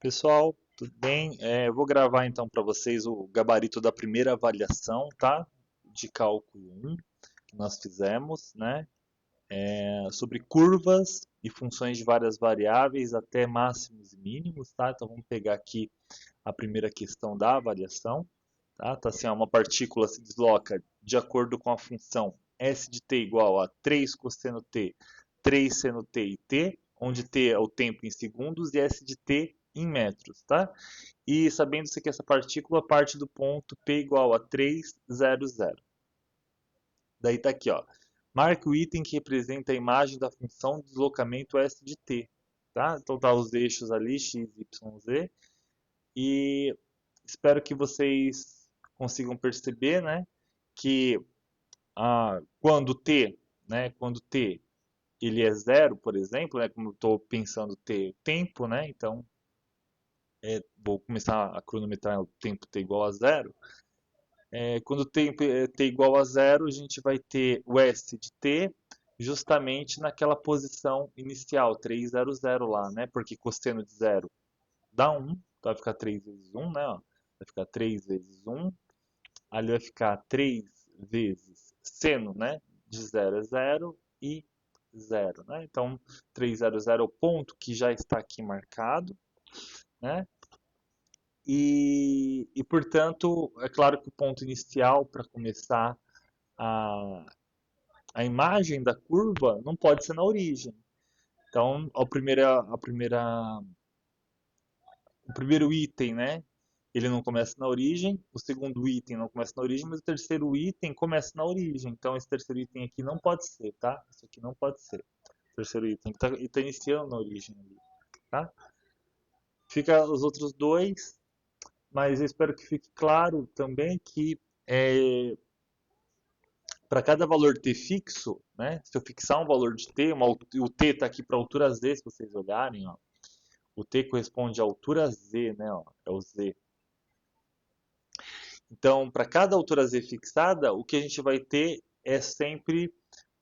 Pessoal, tudo bem? Eu vou gravar então para vocês o gabarito da primeira avaliação, tá? De cálculo 1 que nós fizemos, né? Sobre curvas e funções de várias variáveis até máximos e mínimos, tá? Então vamos pegar aqui a primeira questão da avaliação, tá? Tá assim, ó, uma partícula se desloca de acordo com a função s de t igual a 3 cosseno t, 3 seno t e t, onde t é o tempo em segundos e s de t em metros, tá? E sabendo-se que essa partícula parte do ponto P igual a 300. Daí tá aqui, ó. Marque o item que representa a imagem da função de deslocamento S de t, tá? Então tá os eixos ali, x, y, z. E espero que vocês consigam perceber, né, que quando t, né, quando t ele é zero, por exemplo, né, como eu estou pensando t tempo, né, então vou começar a cronometrar o tempo t igual a zero. Quando o tempo t igual a zero, a gente vai ter o s de t justamente naquela posição inicial, 300 lá, né? Porque cosseno de zero dá 1, então vai ficar 3 vezes 1, né? Ó. Vai ficar 3 vezes 1, ali vai ficar 3 vezes seno, né? De 0 é 0 e 0, né? Então, 300 é o ponto que já está aqui marcado, né? Portanto, é claro que o ponto inicial para começar a, a imagem da curva não pode ser na origem. Então, o primeiro item, né? Ele não começa na origem, o segundo item não começa na origem, mas o terceiro item começa na origem. Então, esse terceiro item aqui não pode ser, tá? Isso aqui não pode ser. O terceiro item está iniciando na origem ali, tá? Fica os outros dois, mas eu espero que fique claro também que para cada valor t fixo, né, se eu fixar um valor de t, o t está aqui para altura z, se vocês olharem, ó, o t corresponde à altura z, né, ó, é o z. Então, para cada altura z fixada, o que a gente vai ter é sempre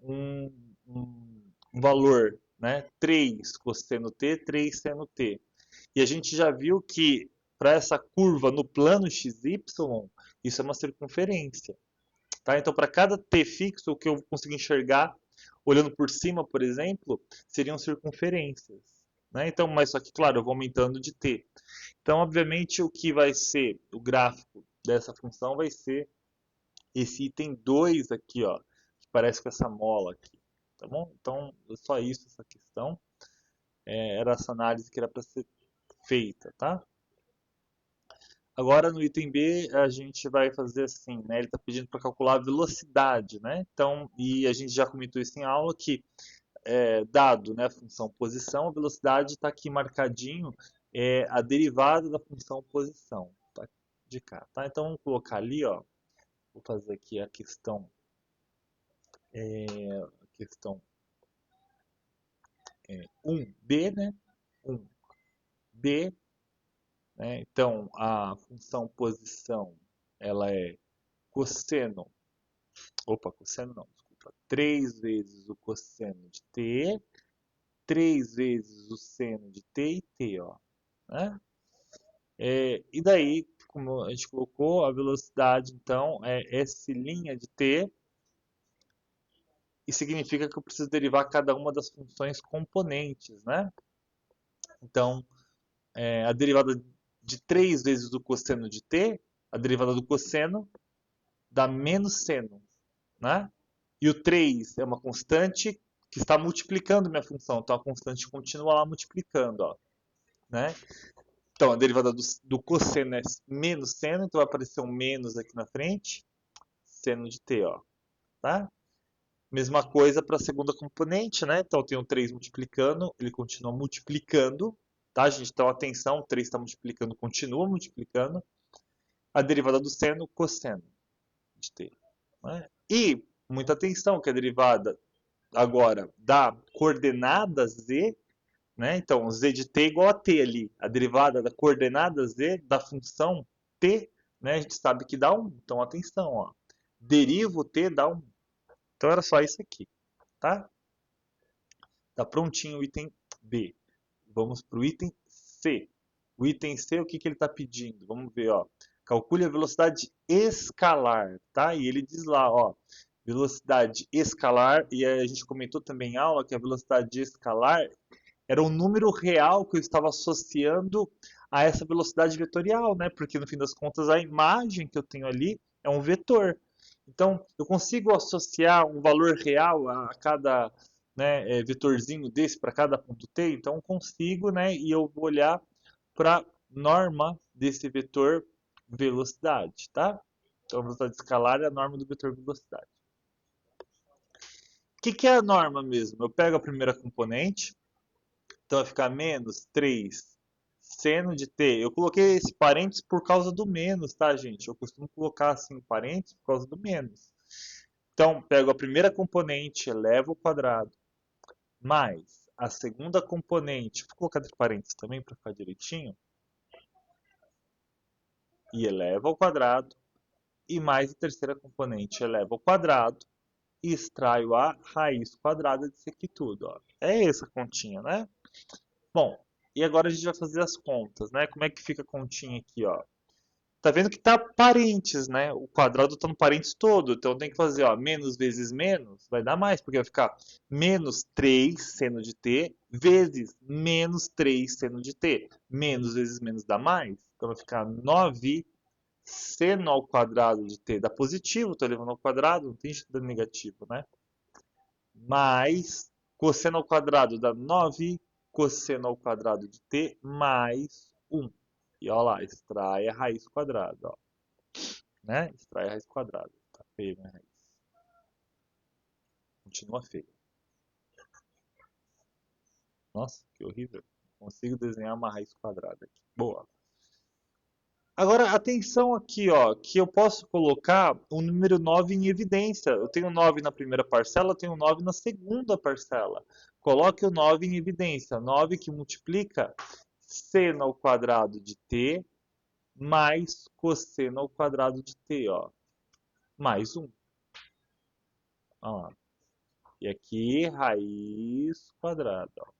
um, um valor, né, 3 cosseno t, 3 seno t. E a gente já viu que para essa curva no plano xy, isso é uma circunferência. Tá? Então, para cada t fixo, o que eu consigo enxergar, olhando por cima, por exemplo, seriam circunferências. Né? Então, mas só que, claro, eu vou aumentando de t. Então, obviamente, o que vai ser o gráfico dessa função vai ser esse item 2 aqui, ó, que parece com essa mola aqui. Tá bom? Então, é só isso, essa questão. Era essa análise que era para ser feita, tá? Agora no item B a gente vai fazer assim, né? Ele está pedindo para calcular a velocidade, né? Então, e a gente já comentou isso em aula que dado, né, a função posição, a velocidade está aqui marcadinho, a derivada da função posição, tá? De cá, tá? Então vamos colocar ali, ó. Vou fazer aqui a questão 1b, né? 1b, né? Então a função posição ela é cosseno. Opa, cosseno não, desculpa. 3 vezes o cosseno de t, 3 vezes o seno de t e t, ó. Né? E daí, como a gente colocou, a velocidade, então, é S' de t, e significa que eu preciso derivar cada uma das funções componentes, né? Então, a derivada de 3 vezes o cosseno de t, a derivada do cosseno, dá menos seno, né? E o 3 é uma constante que está multiplicando minha função. Então a constante continua lá multiplicando, ó, né? Então a derivada do cosseno é menos seno, então vai aparecer um menos aqui na frente, seno de t, ó, tá? Mesma coisa para a segunda componente, né? Então eu tenho 3 multiplicando, ele continua multiplicando, tá, gente? Então atenção, o 3 está multiplicando, continua multiplicando. A derivada do seno, cosseno de t. Né? E muita atenção que a derivada agora da coordenada z, né? Então z de t é igual a t ali, a derivada da coordenada z da função t, né? A gente sabe que dá 1, então atenção, ó. Derivo t dá 1. Então era só isso aqui, tá? Tá prontinho o item B. Vamos para o item C. O item C, o que que ele está pedindo? Vamos ver, ó. Calcule a velocidade escalar, tá? E ele diz lá, ó, velocidade escalar, e a gente comentou também em aula que a velocidade escalar era o número real que eu estava associando a essa velocidade vetorial, né? Porque no fim das contas a imagem que eu tenho ali é um vetor. Então, eu consigo associar um valor real a cada, né, vetorzinho desse para cada ponto t. Então, eu consigo, né? E eu vou olhar para norma desse vetor velocidade, tá? Então, a velocidade escalar é a norma do vetor velocidade. O que que é a norma mesmo? Eu pego a primeira componente, então vai ficar menos 3 seno de t. Eu coloquei esse parênteses por causa do menos, tá, gente? Eu costumo colocar assim parênteses por causa do menos. Então, pego a primeira componente, elevo ao quadrado, mais a segunda componente, vou colocar entre parênteses também para ficar direitinho, e elevo ao quadrado, e mais a terceira componente, elevo ao quadrado, e extraio a raiz quadrada disso aqui tudo, ó. É essa continha, né? Bom, e agora a gente vai fazer as contas, né? Como é que fica a continha aqui, ó? Tá vendo que tá parênteses, né? O quadrado tá no parênteses todo, então tem que fazer, ó, menos vezes menos, vai dar mais, porque vai ficar menos 3 seno de t vezes menos 3 seno de t. Menos vezes menos dá mais, então vai ficar 9 seno ao quadrado de t. Dá positivo, tô levando ao quadrado, não tem jeito de dar negativo, né? Mais cosseno ao quadrado dá 9 cosseno ao quadrado de t mais 1. E olha lá, extrai a raiz quadrada, ó. Né? Extrai a raiz quadrada. Tá feio, né, raiz? Continua feio. Nossa, que horrível. Consigo desenhar uma raiz quadrada aqui. Boa. Agora, atenção aqui, ó, que eu posso colocar o número 9 em evidência. Eu tenho 9 na primeira parcela, eu tenho 9 na segunda parcela. Coloque o 9 em evidência. 9 que multiplica seno ao quadrado de t mais cosseno ao quadrado de t, ó. Mais 1. Ó lá. E aqui, raiz quadrada, ó.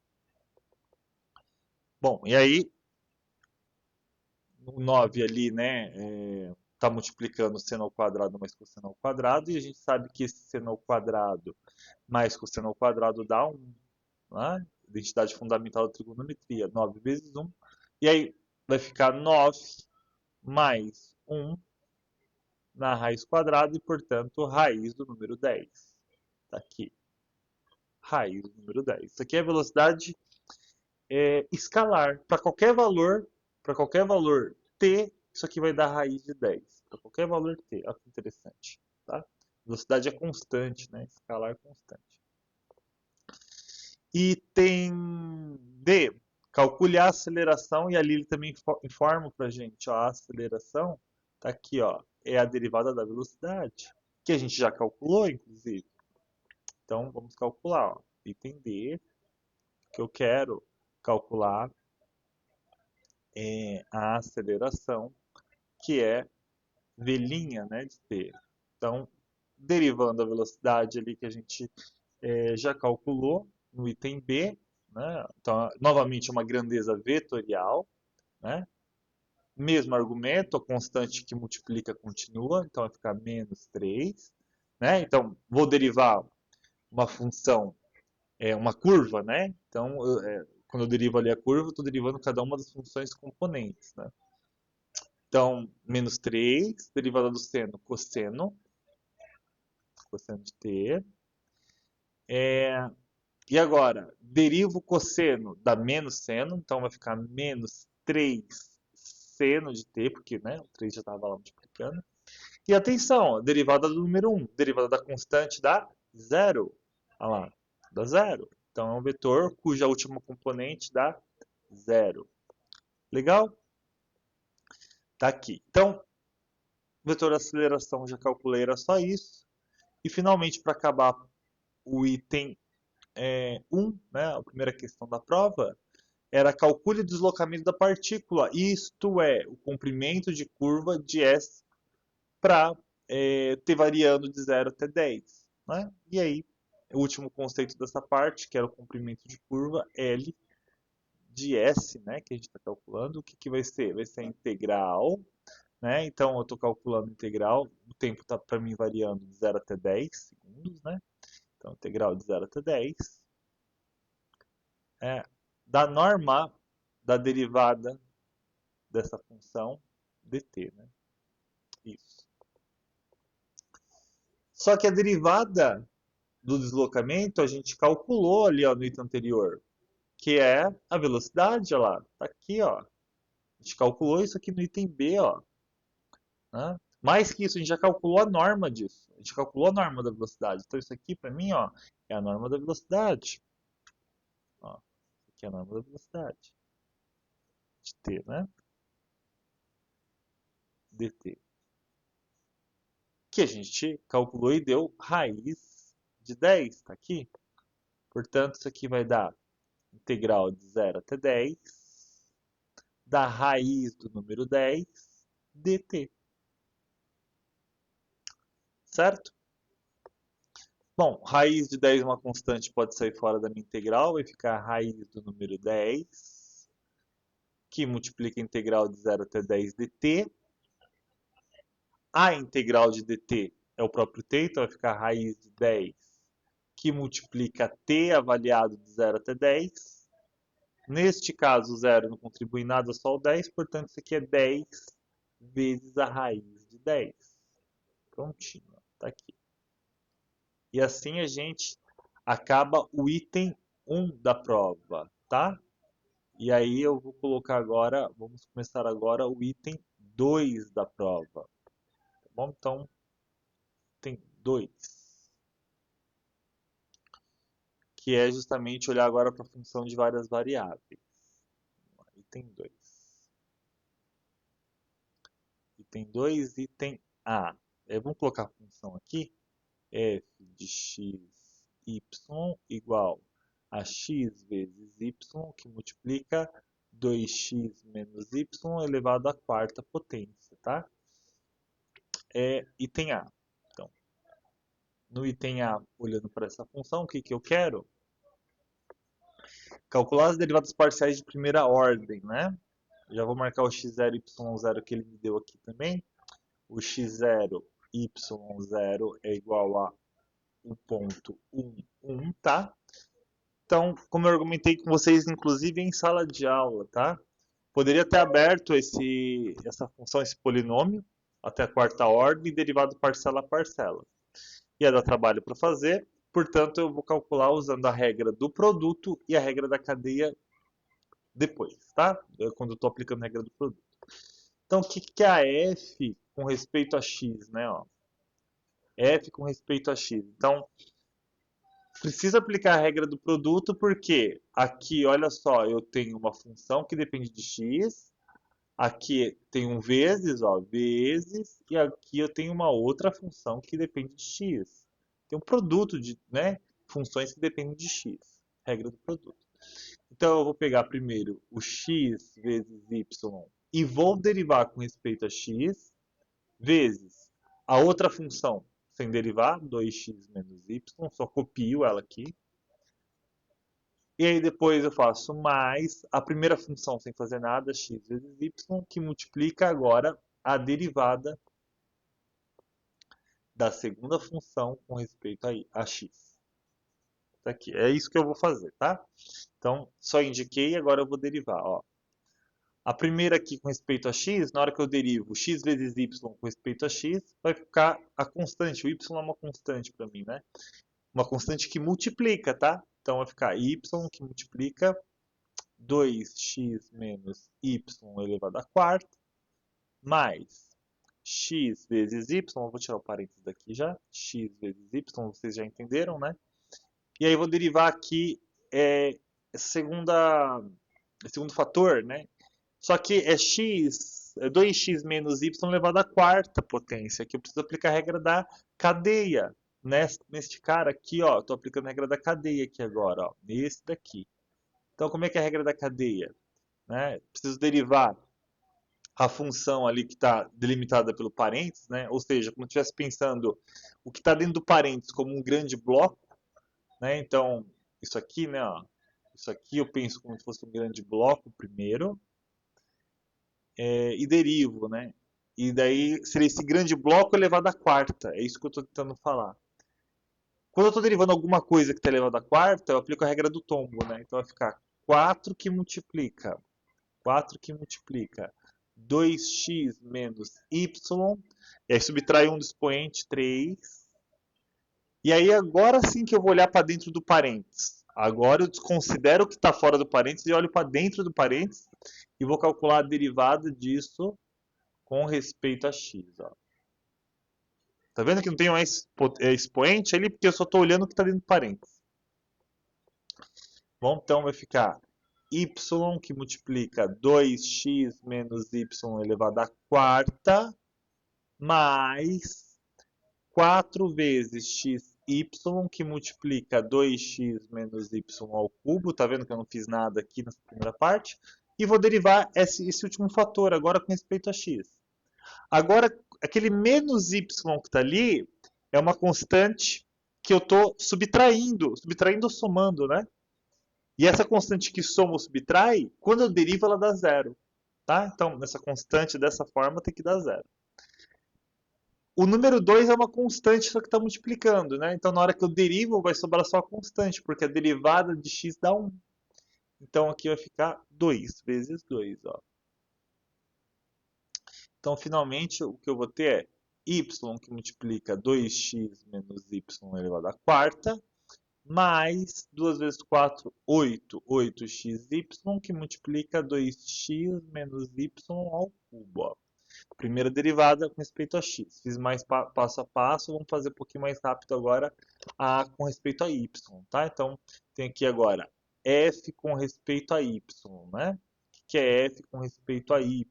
Bom, e aí, o 9 ali, né, tá multiplicando seno ao quadrado mais cosseno ao quadrado, e a gente sabe que esse seno ao quadrado mais cosseno ao quadrado dá 1, né? Identidade fundamental da trigonometria, 9 vezes 1. E aí vai ficar 9 mais 1 na raiz quadrada e, portanto, raiz do número 10. Tá aqui. Raiz do número 10. Isso aqui é a velocidade escalar. Para qualquer valor t, isso aqui vai dar raiz de 10. Para qualquer valor t. Olha que interessante. Tá? Velocidade é constante, né? Escalar é constante. Item D. Calcule a aceleração, e ali ele também informa para a gente, ó, a aceleração está aqui, ó, é a derivada da velocidade, que a gente já calculou, inclusive. Então, vamos calcular, ó, item D, que eu quero calcular a aceleração, que é v', né, de t. Então, derivando a velocidade ali que a gente já calculou no item B, né? Então, novamente, uma grandeza vetorial, né? Mesmo argumento, a constante que multiplica continua, então vai ficar menos 3. Né? Então, vou derivar uma função, uma curva, né? Então, quando eu derivo ali a curva, eu estou derivando cada uma das funções componentes. Né? Então, menos 3, derivada do seno, cosseno de t. E agora, derivo o cosseno da menos seno, então vai ficar menos 3 seno de t, porque né, o 3 já estava lá multiplicando. E atenção, derivada do número 1, derivada da constante dá zero. Olha lá, dá zero. Então é um vetor cuja última componente dá zero. Legal? Tá aqui. Então, vetor de aceleração já calculei, era só isso. E finalmente, para acabar o item 1, né, a primeira questão da prova, era calcule o deslocamento da partícula, isto é, o comprimento de curva de S para t variando de 0 até 10. Né? E aí, o último conceito dessa parte, que era o comprimento de curva, L, de S, né, que a gente está calculando, o que, que vai ser? Vai ser a integral, né? Então eu estou calculando a integral, o tempo está para mim variando de 0 até 10 segundos, né? Então integral de 0 até 10 é da norma da derivada dessa função dt, né? Isso. Só que a derivada do deslocamento a gente calculou ali ó, no item anterior, que é a velocidade, olha lá, tá aqui, ó. A gente calculou isso aqui no item B, ó. Né? Mais que isso, a gente já calculou a norma disso. A gente calculou a norma da velocidade. Então isso aqui para mim, ó, é a norma da velocidade. Ó, isso aqui é a norma da velocidade de t, né? dt. Que a gente calculou e deu raiz de 10, tá aqui. Portanto, isso aqui vai dar integral de 0 até 10 da raiz do número 10 dt. Certo? Bom, raiz de 10 é uma constante, pode sair fora da minha integral, vai ficar a raiz do número 10, que multiplica a integral de 0 até 10 dt. A integral de dt é o próprio t, então vai ficar a raiz de 10, que multiplica t avaliado de 0 até 10. Neste caso, o 0 não contribui em nada, só o 10, portanto, isso aqui é 10 vezes a raiz de 10. Prontinho, tá aqui. E assim a gente acaba o item 1 da prova, tá? E aí eu vou colocar agora, vamos começar agora o item 2 da prova. Tá bom? Então, item 2. Que é justamente olhar agora para a função de várias variáveis. Item 2. Item 2, item A. Vamos colocar a função aqui. F de x, y igual a x vezes y, que multiplica 2x menos y elevado à quarta potência, tá? Item A. Então, no item A, olhando para essa função, o que, que eu quero? Calcular as derivadas parciais de primeira ordem, né? Já vou marcar o x0 e y0 que ele me deu aqui também. O x0, y0 é igual a 1.11, tá? Então, como eu argumentei com vocês, inclusive em sala de aula, tá? Poderia ter aberto essa função, esse polinômio, até a quarta ordem, derivado parcela a parcela. Ia dar trabalho para fazer, portanto, eu vou calcular usando a regra do produto e a regra da cadeia depois, tá? Quando eu estou aplicando a regra do produto. Então, o que, que é a f com respeito a x, né? Ó? F com respeito a x. Então, preciso aplicar a regra do produto porque aqui, olha só, eu tenho uma função que depende de x, aqui tem um vezes, ó, vezes, e aqui eu tenho uma outra função que depende de x. Tem um produto de, né, funções que dependem de x, regra do produto. Então eu vou pegar primeiro o x vezes y e vou derivar com respeito a x, vezes a outra função sem derivar, 2x menos y, só copio ela aqui. E aí depois eu faço mais a primeira função sem fazer nada, x vezes y, que multiplica agora a derivada da segunda função com respeito a x. Tá aqui. É isso que eu vou fazer, tá? Então, só indiquei e agora eu vou derivar. Ó. A primeira aqui com respeito a x, na hora que eu derivo x vezes y com respeito a x, vai ficar a constante. O y é uma constante para mim, né? Uma constante que multiplica, tá? Então vai ficar y que multiplica 2x menos y elevado à quarta, mais x vezes y, eu vou tirar o parênteses daqui já, x vezes y, vocês já entenderam, né? E aí eu vou derivar aqui segundo fator, né? Só que é x, 2x menos y elevado à quarta potência, que eu preciso aplicar a regra da cadeia, neste cara aqui, ó, estou aplicando a regra da cadeia aqui agora, ó, nesse daqui. Então, como é que é a regra da cadeia? Né? Preciso derivar a função ali que está delimitada pelo parênteses, né? Ou seja, como se estivesse pensando o que está dentro do parênteses como um grande bloco, né? Então, isso aqui, né? Ó, Isso aqui eu penso como se fosse um grande bloco primeiro, e derivo, né? E daí seria esse grande bloco elevado à quarta. É isso que eu estou tentando falar. Quando eu estou derivando alguma coisa que está elevado à quarta, eu aplico a regra do tombo, né? Então vai ficar 4 que multiplica 2x menos y, e aí subtrai um do expoente 3. E aí agora sim que eu vou olhar para dentro do parênteses. Agora eu desconsidero o que está fora do parênteses e olho para dentro do parênteses e vou calcular a derivada disso com respeito a x. Ó. Tá vendo que não tem mais expoente ali? Porque eu só estou olhando o que está dentro do parênteses. Bom, então vai ficar y que multiplica 2x menos y elevado à quarta mais 4 vezes xy que multiplica 2x menos y ao cubo. Tá vendo que eu não fiz nada aqui nessa primeira parte? E vou derivar esse último fator agora com respeito a x. Agora, aquele menos y que está ali é uma constante que eu estou subtraindo ou somando, né? E essa constante que soma ou subtrai, quando eu derivo, ela dá zero. Tá? Então, essa constante dessa forma tem que dar zero. O número 2 é uma constante, só que está multiplicando, né? Então, na hora que eu derivo, vai sobrar só a constante, porque a derivada de x dá 1. Então, aqui vai ficar 2 vezes 2. Ó. Então, finalmente, o que eu vou ter é y que multiplica 2x menos y elevado à quarta, mais 2 vezes 4, 8. 8xy que multiplica 2x menos y ao cubo. Ó. Primeira derivada com respeito a x. Fiz mais passo a passo, vamos fazer um pouquinho mais rápido agora com respeito a y. Tá? Então, tem aqui agora f com respeito a y. Né? O que é f com respeito a y?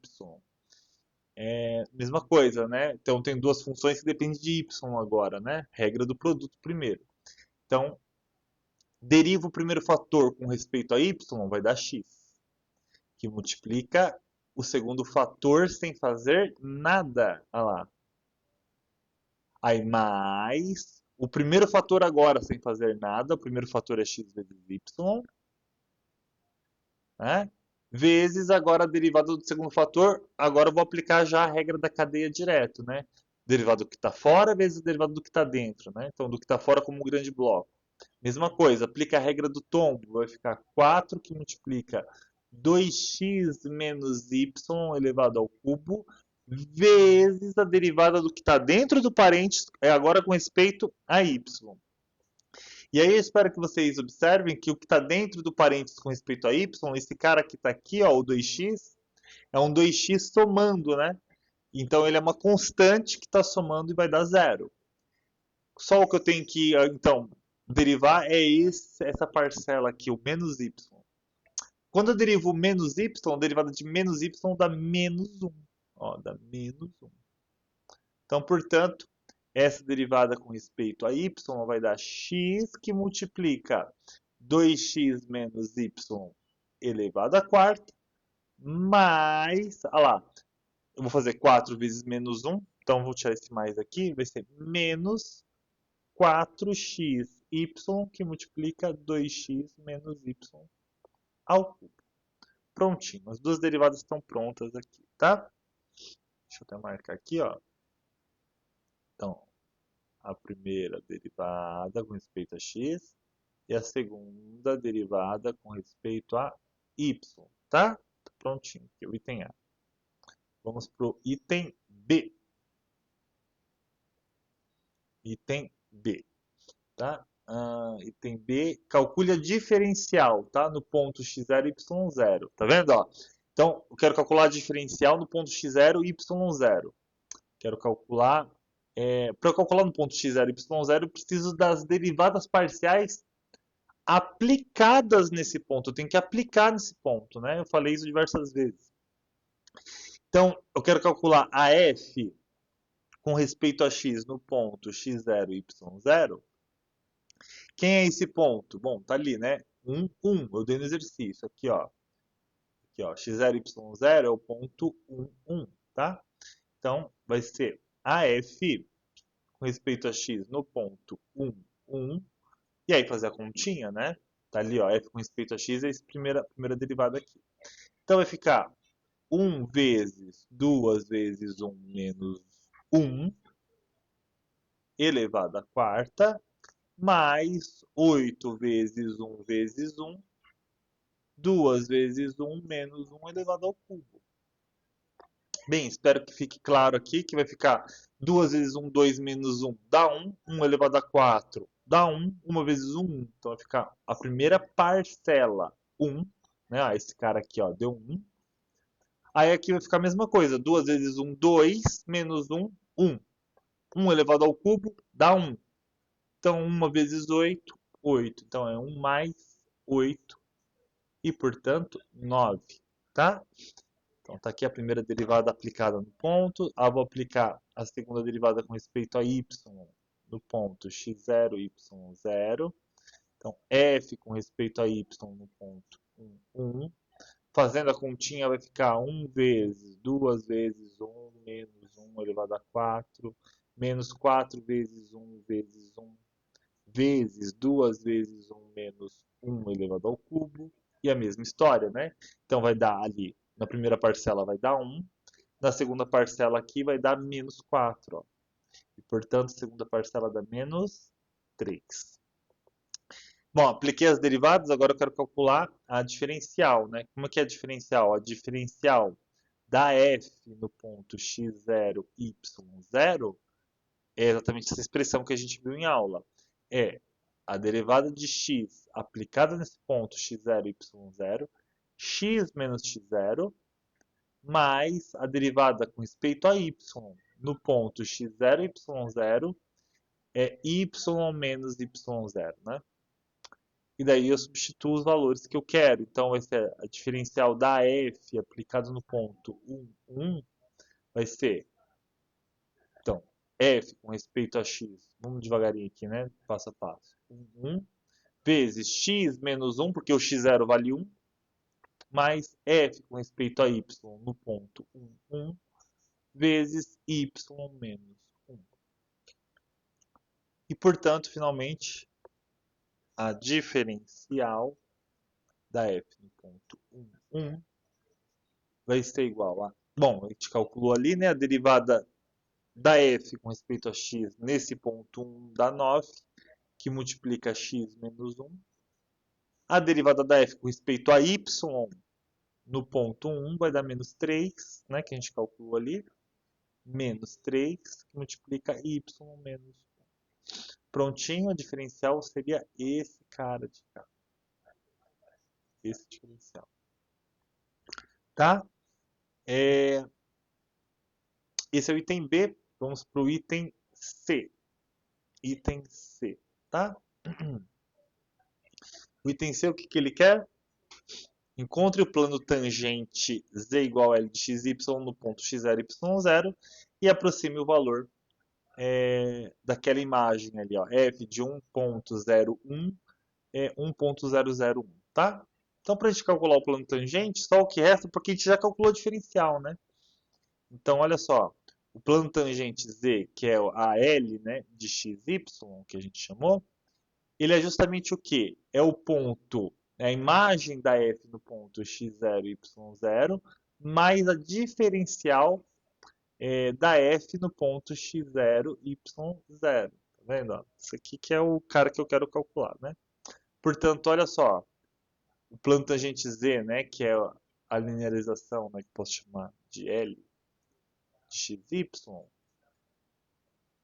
Mesma coisa, né? Então, tem duas funções que dependem de y agora. Né? Regra do produto primeiro. Então, deriva o primeiro fator com respeito a y, vai dar x, que multiplica o segundo fator sem fazer nada. Olha lá. Aí mais o primeiro fator agora sem fazer nada, o primeiro fator é x vezes y, né? Vezes agora a derivada do segundo fator, agora eu vou aplicar já a regra da cadeia direto, né? Derivada do que está fora vezes a derivada do que está dentro, né? Então, do que está fora como um grande bloco. Mesma coisa, aplica a regra do tombo, vai ficar 4 que multiplica 2x menos y elevado ao cubo, vezes a derivada do que está dentro do parênteses, agora com respeito a y. E aí eu espero que vocês observem que o que está dentro do parênteses com respeito a y, esse cara que está aqui, ó, o 2x, é um 2x somando, né? Então ele é uma constante que está somando e vai dar zero. Só o que eu tenho que, então, derivar é essa parcela aqui, o menos y. Quando eu derivo menos y, a derivada de menos y dá menos 1. Ó, dá menos 1. Então, portanto, essa derivada com respeito a y vai dar x que multiplica 2x menos y elevado à quarta, mais, olha lá, eu vou fazer 4 vezes menos 1, então vou tirar esse mais aqui, vai ser menos 4xy que multiplica 2x menos y ao cubo. Prontinho, as duas derivadas estão prontas aqui, tá? Deixa eu até marcar aqui, ó. Então, a primeira derivada com respeito a x e a segunda derivada com respeito a y, tá? Tá prontinho aqui, o item A. Vamos para o item B. Item B, tá? Item B, calcule a diferencial, tá? No ponto x0 e y0, tá vendo? Ó? Então, eu quero calcular a diferencial no ponto x0 e y0. Quero calcular... para eu calcular no ponto x0 e y0, eu preciso das derivadas parciais aplicadas nesse ponto. Eu tenho que aplicar nesse ponto, né? Eu falei isso diversas vezes. Então, eu quero calcular a f com respeito a x no ponto x0 e y0. Quem é esse ponto? Bom, tá ali, né? 1, 1. Eu dei no exercício. Aqui, ó. Aqui, ó. X0 e y0 é o ponto 1, 1, tá? Então, vai ser a f com respeito a x no ponto 1, 1. E aí fazer a continha, né? Tá ali, ó, f com respeito a x é essa primeira derivada aqui. Então vai ficar 1 vezes 2 vezes 1 menos 1 elevado à quarta, mais 8 vezes 1 vezes 1, 2 vezes 1 menos 1 elevado ao cubo. Bem, espero que fique claro aqui que vai ficar 2 vezes 1, 2 menos 1 dá 1, 1 elevado a 4 dá 1, 1 vezes 1, 1. Então vai ficar a primeira parcela, 1, né? Ah, esse cara aqui, ó, deu 1. Aí aqui vai ficar a mesma coisa, 2 vezes 1, 2, menos 1, 1. 1 elevado ao cubo dá 1. Então 1 vezes 8, 8. Então é 1 mais 8 e, portanto, 9, tá? Então está aqui a primeira derivada aplicada no ponto. Vou aplicar a segunda derivada com respeito a y no ponto x0, y0. Então f com respeito a y no ponto 1, 1. Fazendo a continha vai ficar 1 vezes, 2 vezes 1, menos 1 elevado a 4, menos 4 vezes 1 vezes 1, vezes 2 vezes 1 menos 1 elevado ao cubo. E a mesma história, né? Então vai dar ali, na primeira parcela vai dar 1, na segunda parcela aqui vai dar menos 4, ó. E, portanto, a segunda parcela dá menos 3. Bom, apliquei as derivadas, agora eu quero calcular a diferencial, né? Como é que é a diferencial? A diferencial da f no ponto x0, y0 é exatamente essa expressão que a gente viu em aula. É a derivada de x aplicada nesse ponto x0, y0, x menos x0, mais a derivada com respeito a y no ponto x0, y0, é y menos y0, né? E daí eu substituo os valores que eu quero. Então vai ser a diferencial da f aplicada no ponto 1, 1, vai ser, então, f com respeito a x, vamos devagarinho aqui, né? Passo a passo. 1, 1, vezes x menos 1, porque o x0 vale 1, mais f com respeito a y no ponto 1, 1, vezes y menos 1. E, portanto, finalmente, a diferencial da f no ponto 1, 1 vai ser igual a... Bom, a gente calculou ali, né? A derivada da f com respeito a x nesse ponto 1 dá 9, que multiplica x menos 1. A derivada da f com respeito a y no ponto 1 vai dar menos 3, né? Que a gente calculou ali. Menos 3, que multiplica y menos 1. Prontinho, a diferencial seria esse cara de cá. Esse diferencial. Tá? Esse é o item B. Vamos para o item C. Item C. Tá? O item C, o que ele quer? Encontre o plano tangente z igual a L de xy no ponto x0, y0 e aproxime o valor daquela imagem ali, ó, f de 1.01 é 1.001, tá? Então, para a gente calcular o plano tangente, só o que resta, porque a gente já calculou o diferencial, né? Então, olha só, o plano tangente z, que é a L, né, de xy, que a gente chamou, ele é justamente o quê? É o ponto, é a imagem da f no ponto x0, y0, mais a diferencial da f no ponto x0, y0. Tá vendo? Isso aqui que é o cara que eu quero calcular, né? Portanto, olha só, o plano tangente z, né, que é a linearização, né, que posso chamar de L de xy,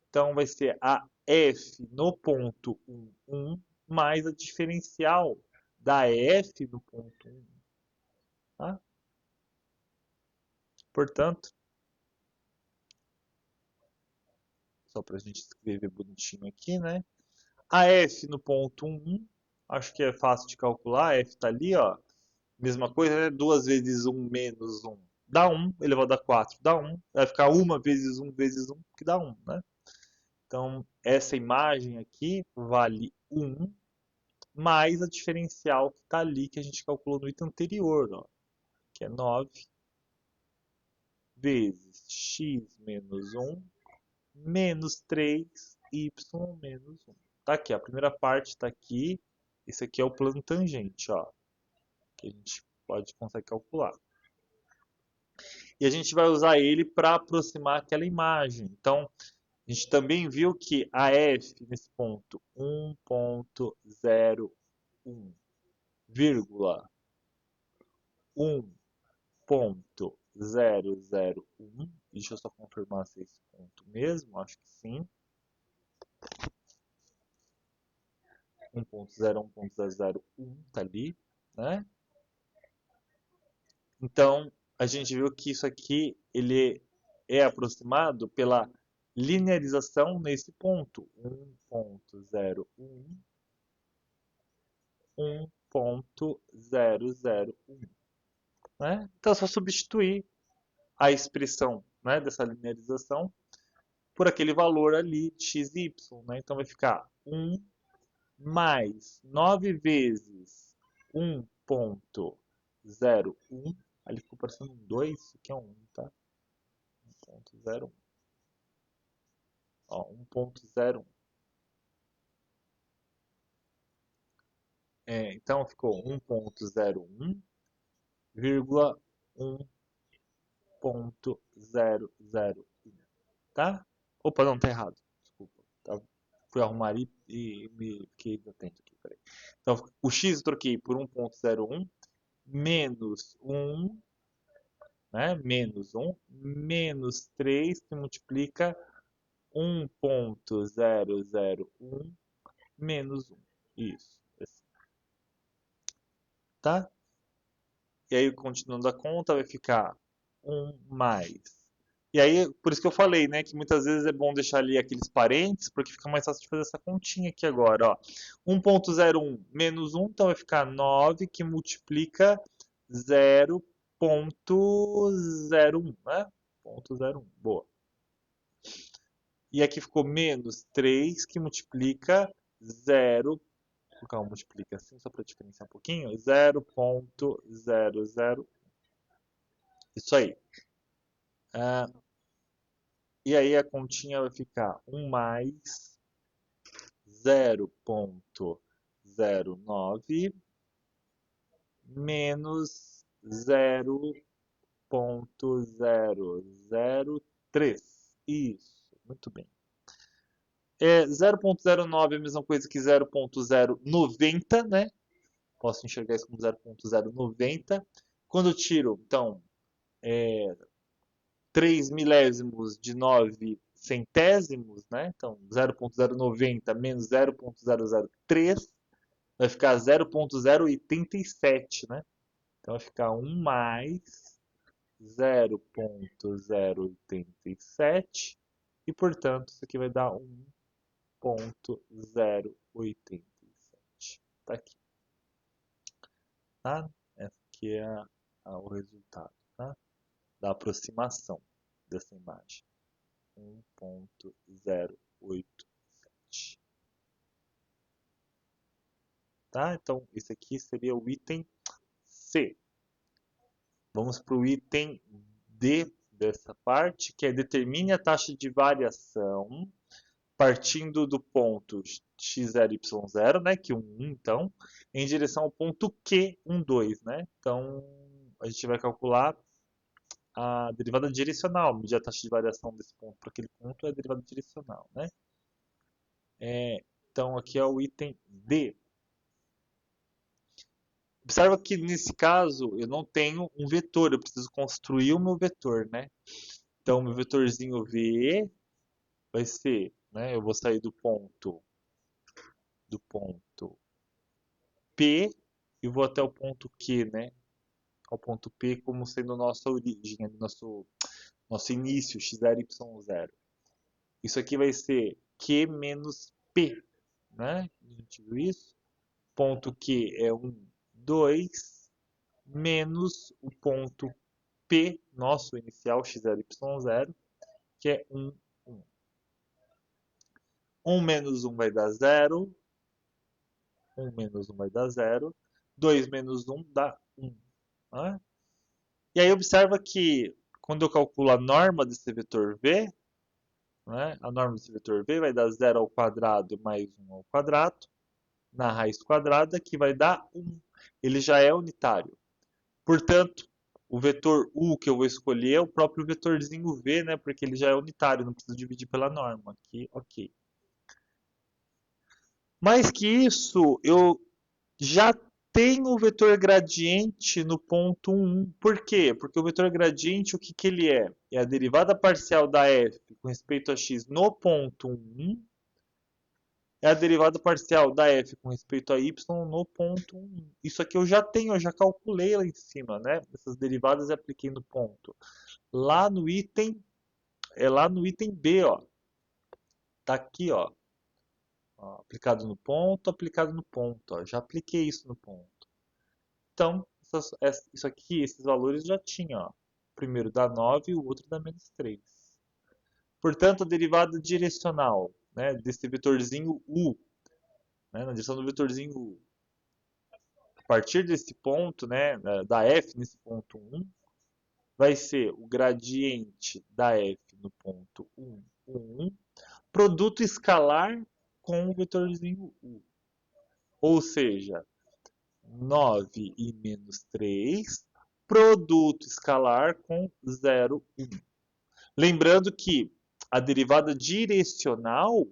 então vai ser a f no ponto 1, 1, mais a diferencial da f no ponto 1. Tá? Portanto, só para a gente escrever bonitinho aqui, né? A f no ponto 1, 1, acho que é fácil de calcular, a f está ali, ó. Mesma coisa, né? 2 vezes 1 menos 1 dá 1, elevado a 4 dá 1. Vai ficar 1 vezes 1 vezes 1, que dá 1, né? Então, essa imagem aqui vale 1, mais a diferencial que está ali, que a gente calculou no item anterior, ó, que é 9 vezes x menos 1 menos 3y menos 1. Tá aqui, a primeira parte está aqui, Esse aqui é o plano tangente, ó, que a gente consegue calcular. E a gente vai usar ele para aproximar aquela imagem. Então, a gente também viu que a f nesse ponto 1.01, vírgula 1.001, deixa eu só confirmar se é esse ponto mesmo, acho que sim. 1.0, 1.001 tá ali, né? Então, a gente viu que isso aqui ele é aproximado pela linearização nesse ponto. 1.01, 1.001. Né? Então, é só substituir a expressão, né, dessa linearização por aquele valor ali de x e y. Né? Então, vai ficar 1 mais 9 vezes 1.01. Ali ficou parecendo um 2, isso aqui é um 1, tá? 1.01. Ó, 1.01. Então ficou 1.01, vírgula 1.001, tá? Opa, não, tá errado. Desculpa. Tá? Fui arrumar ali e me fiquei atento aqui. Peraí. Então, o x eu troquei por 1.01 menos 1, né? Menos 1, menos 3 que multiplica 1.001 menos 1. Isso. Assim. Tá? E aí, continuando a conta, vai ficar 1 mais. E aí, por isso que eu falei, né, que muitas vezes é bom deixar ali aqueles parênteses, porque fica mais fácil de fazer essa continha aqui agora, ó. 1.01 menos 1, então vai ficar 9, que multiplica 0.01, né? 0.01, boa. E aqui ficou menos 3, que multiplica 0. Vou colocar um multiplica assim, só para diferenciar um pouquinho. 0.00. Isso aí. Ah, e aí a continha vai ficar 1 mais 0.09 menos 0.003. Isso, muito bem. 0.09 é a mesma coisa que 0.090, né? Posso enxergar isso como 0.090. Quando eu tiro, então, 3 milésimos de 9 centésimos, né? Então, 0.090 menos 0.003 vai ficar 0.087, né? Então, vai ficar 1 mais 0.087 e, portanto, isso aqui vai dar 1.087. Tá aqui. Tá? Esse aqui é o resultado, tá? Da aproximação dessa imagem. 1.087. Tá? Então, esse aqui seria o item C. Vamos para o item D dessa parte, que é determine a taxa de variação partindo do ponto x0, y0, né, que 1, então, em direção ao ponto Q, 1, 2, né? Então, a gente vai calcular a derivada direcional, medir a taxa de variação desse ponto para aquele ponto é a derivada direcional, né? Então, aqui é o item D. Observa que nesse caso eu não tenho um vetor, eu preciso construir o meu vetor, né? Então, meu vetorzinho V vai ser, né? Eu vou sair do ponto P e vou até o ponto Q, né? Ao ponto P como sendo nossa origem, nosso início, x0, y0. Isso aqui vai ser Q menos P, né? A gente viu isso? Ponto Q é 1, 2, menos o ponto P, nosso inicial, x0, y0, que é 1, 1. 1 menos 1 vai dar 0. 1 menos 1 vai dar 0. 2 menos 1 dá 1. Né? E aí observa que quando eu calculo a norma desse vetor V, né, a norma desse vetor V vai dar 0 ao quadrado mais 1 ao quadrado, na raiz quadrada, que vai dar 1. Ele já é unitário. Portanto, o vetor u que eu vou escolher é o próprio vetorzinho v, né? Porque ele já é unitário, não preciso dividir pela norma. Aqui, ok. Mais que isso, eu já tenho o vetor gradiente no ponto 1. Por quê? Porque o vetor gradiente, o que, que ele é? É a derivada parcial da f com respeito a x no ponto 1, é a derivada parcial da f com respeito a y no ponto 1. Isso aqui eu já tenho, eu já calculei lá em cima, né? Essas derivadas e apliquei no ponto. Lá no item, lá no item B, ó. Tá aqui, ó. Aplicado no ponto, aplicado no ponto, ó. Já apliquei isso no ponto. Então, isso aqui, esses valores já tinha, ó. O primeiro dá 9 e o outro dá menos 3. Portanto, a derivada direcional, né, desse vetorzinho u, né, na direção do vetorzinho u, a partir desse ponto, né, da f nesse ponto 1, vai ser o gradiente da f no ponto 1, 1, produto escalar com o vetorzinho u. Ou seja, 9 e menos 3, produto escalar com 0, 1. Lembrando que a derivada direcional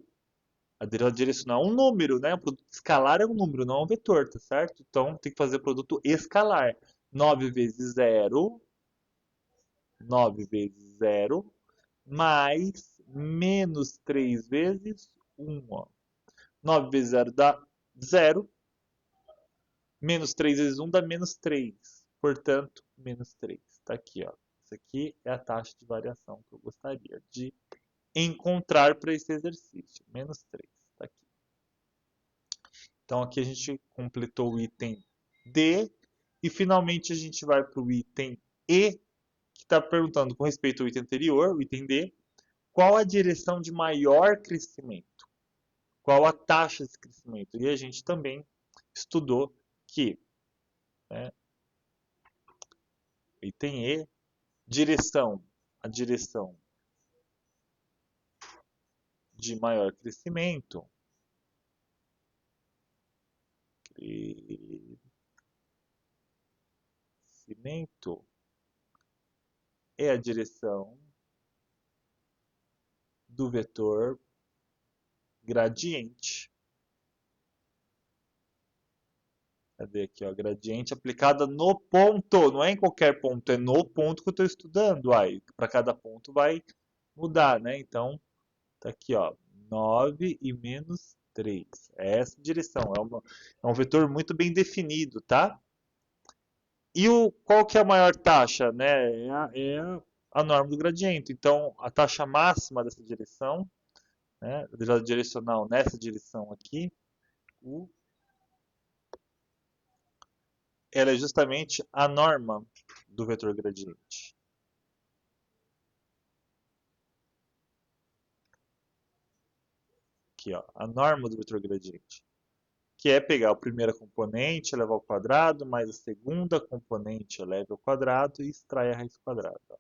é um número, né? O produto escalar é um número, não é um vetor, tá certo? Então tem que fazer produto escalar. 9 vezes 0, 9 vezes 0, mais menos 3 vezes 1. Ó. 9 vezes 0 dá 0, menos 3 vezes 1 dá menos 3. Portanto, menos 3. Está aqui, ó. Isso aqui é a taxa de variação que eu gostaria de encontrar para esse exercício. Menos 3. Está aqui. Então, aqui a gente completou o item D. E, finalmente, a gente vai para o item E, que está perguntando, com respeito ao item anterior, o item D, qual a direção de maior crescimento? Qual a taxa de crescimento? E a gente também estudou que, né, item E, a direção de maior crescimento, é a direção do vetor gradiente. Cadê aqui, ó? Gradiente aplicada no ponto, não é em qualquer ponto, é no ponto que eu estou estudando. Aí, para cada ponto vai mudar, né? Então, tá aqui, ó, 9 e menos 3. É essa direção, é um vetor muito bem definido, tá? E qual que é a maior taxa? Né? A norma do gradiente. Então, a taxa máxima dessa direção, né, a derivada direcional nessa direção aqui, ela é justamente a norma do vetor gradiente. Aqui, ó, a norma do vetor gradiente. Que é pegar a primeira componente, elevar ao quadrado, mais a segunda componente, eleve ao quadrado e extrai a raiz quadrada.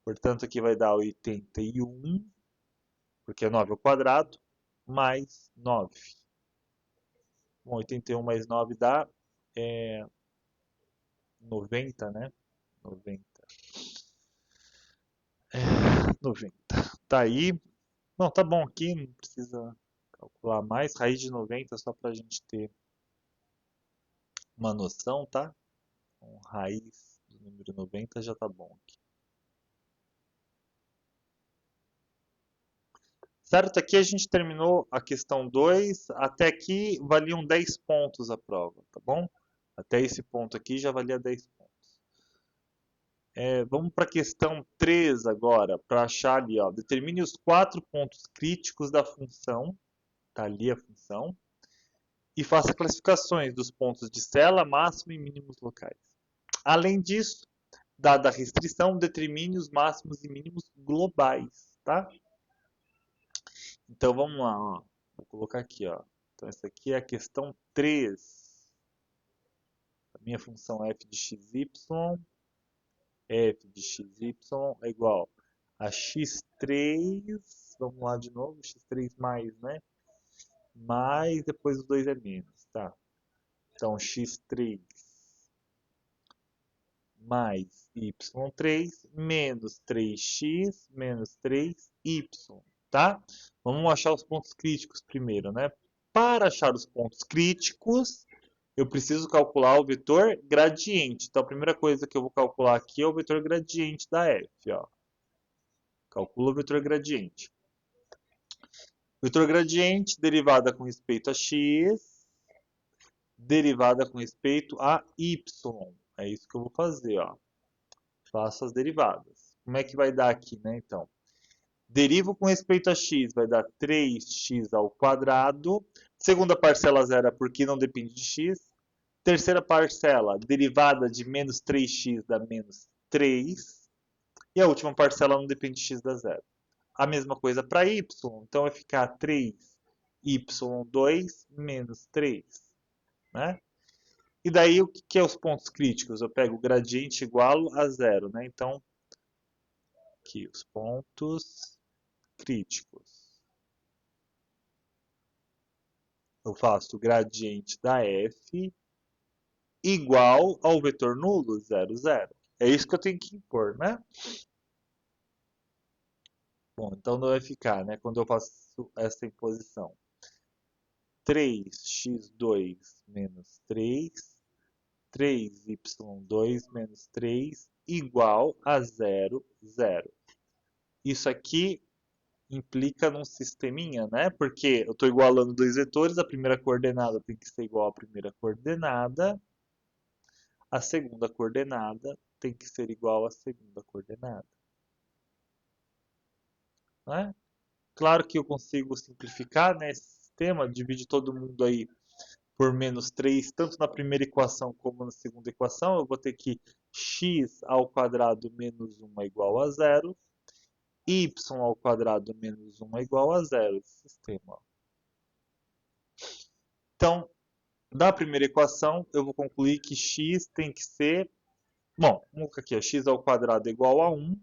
Portanto, aqui vai dar 81, porque é 9 ao quadrado, mais 9. Bom, 81 mais 9 dá 90, né? 90. 90. Tá aí. Não, tá bom aqui, não precisa calcular mais. Raiz de 90 só pra gente ter uma noção, tá? Então, raiz do número 90 já tá bom aqui. Certo? Aqui a gente terminou a questão 2. Até aqui valiam 10 pontos a prova, tá bom? Até esse ponto aqui já valia 10 pontos. Vamos para a questão 3 agora, para achar ali, ó. Determine os 4 pontos críticos da função. Tá ali a função. E faça classificações dos pontos de cela, máximo e mínimos locais. Além disso, dada a restrição, determine os máximos e mínimos globais, tá? Então vamos lá, ó. Vou colocar aqui, ó. Então essa aqui é a questão 3. A minha função f de xy, f de xy é igual a x3, vamos lá de novo, x3 mais, né? mais, depois o 2 é menos, tá? Então, x3 mais y3 menos 3x menos 3y, tá? Vamos achar os pontos críticos primeiro, né? Para achar os pontos críticos, eu preciso calcular o vetor gradiente. Então, a primeira coisa que eu vou calcular aqui é o vetor gradiente da f, ó. Calcula o vetor gradiente. Vetor gradiente, derivada com respeito a x, derivada com respeito a y. É isso que eu vou fazer, ó. Faço as derivadas. Como é que vai dar aqui, né, então? Derivo com respeito a x, vai dar 3x ao quadrado. Segunda parcela zero é porque não depende de x. Terceira parcela, derivada de menos 3x dá menos 3. E a última parcela não depende de x dá zero. A mesma coisa para y, então vai ficar 3y2 menos 3, né? E daí o que é os pontos críticos? Eu pego o gradiente igual a zero, né? Então, aqui os pontos críticos. Eu faço o gradiente da f igual ao vetor nulo, 0, 0. É isso que eu tenho que impor, né? Bom, então não vai ficar, né? Quando eu faço essa imposição. 3x2 menos 3, 3y2 menos 3 igual a 0, 0. Isso aqui implica num sisteminha, né? Porque eu estou igualando dois vetores, a primeira coordenada tem que ser igual à primeira coordenada, a segunda coordenada tem que ser igual à segunda coordenada. Né? Claro que eu consigo simplificar, né, esse sistema, dividir todo mundo aí por menos 3, tanto na primeira equação como na segunda equação. Eu vou ter que x ao quadrado menos 1 é igual a 0, y ao quadrado menos 1 é igual a 0, esse sistema. Então, da primeira equação, eu vou concluir que x tem que ser... Bom, vamos colocar aqui, x ao quadrado é igual a 1.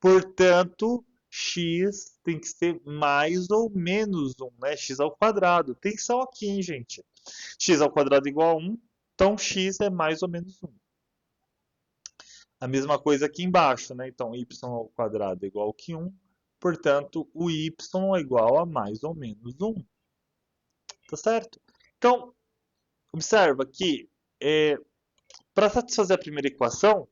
Portanto, x tem que ser mais ou menos 1, né? X ao quadrado. Atenção aqui, hein, gente? X ao quadrado é igual a 1, então x é mais ou menos 1. A mesma coisa aqui embaixo, né? Então, y ao quadrado é igual a 1, portanto, o y é igual a mais ou menos 1. Tá certo? Então, observa que para satisfazer a primeira equação,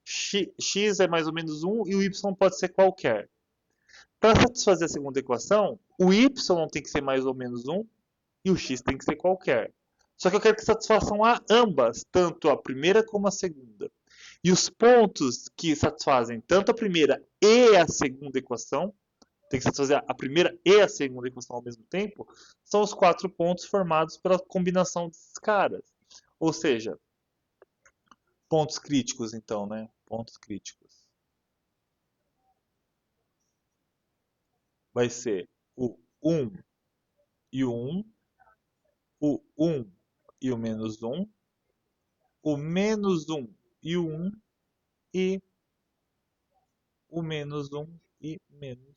x é mais ou menos 1 e o y pode ser qualquer. Para satisfazer a segunda equação, o y tem que ser mais ou menos 1 e o x tem que ser qualquer. Só que eu quero que satisfaçam a ambas, tanto a primeira como a segunda. E os pontos que satisfazem tanto a primeira e a segunda equação, tem que satisfazer a primeira e a segunda equação ao mesmo tempo, são os 4 pontos formados pela combinação desses caras. Ou seja, pontos críticos, então, né? Pontos críticos. Vai ser o 1 e o 1, o 1 e o menos 1, o menos 1 e o 1, e o menos 1 e menos 1.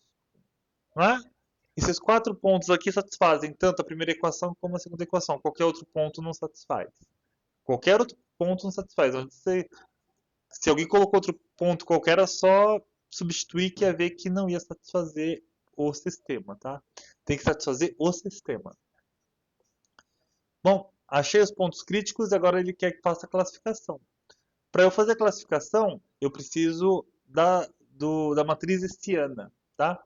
Não é? Esses 4 pontos aqui satisfazem tanto a primeira equação como a segunda equação. Qualquer outro ponto não satisfaz. Qualquer outro ponto não satisfaz. Se alguém colocou outro ponto qualquer, é só substituir que ia ver que não ia satisfazer o sistema, tá? Tem que satisfazer o sistema. Bom, achei os pontos críticos e agora ele quer que faça a classificação. Para eu fazer a classificação, eu preciso da matriz hessiana, tá?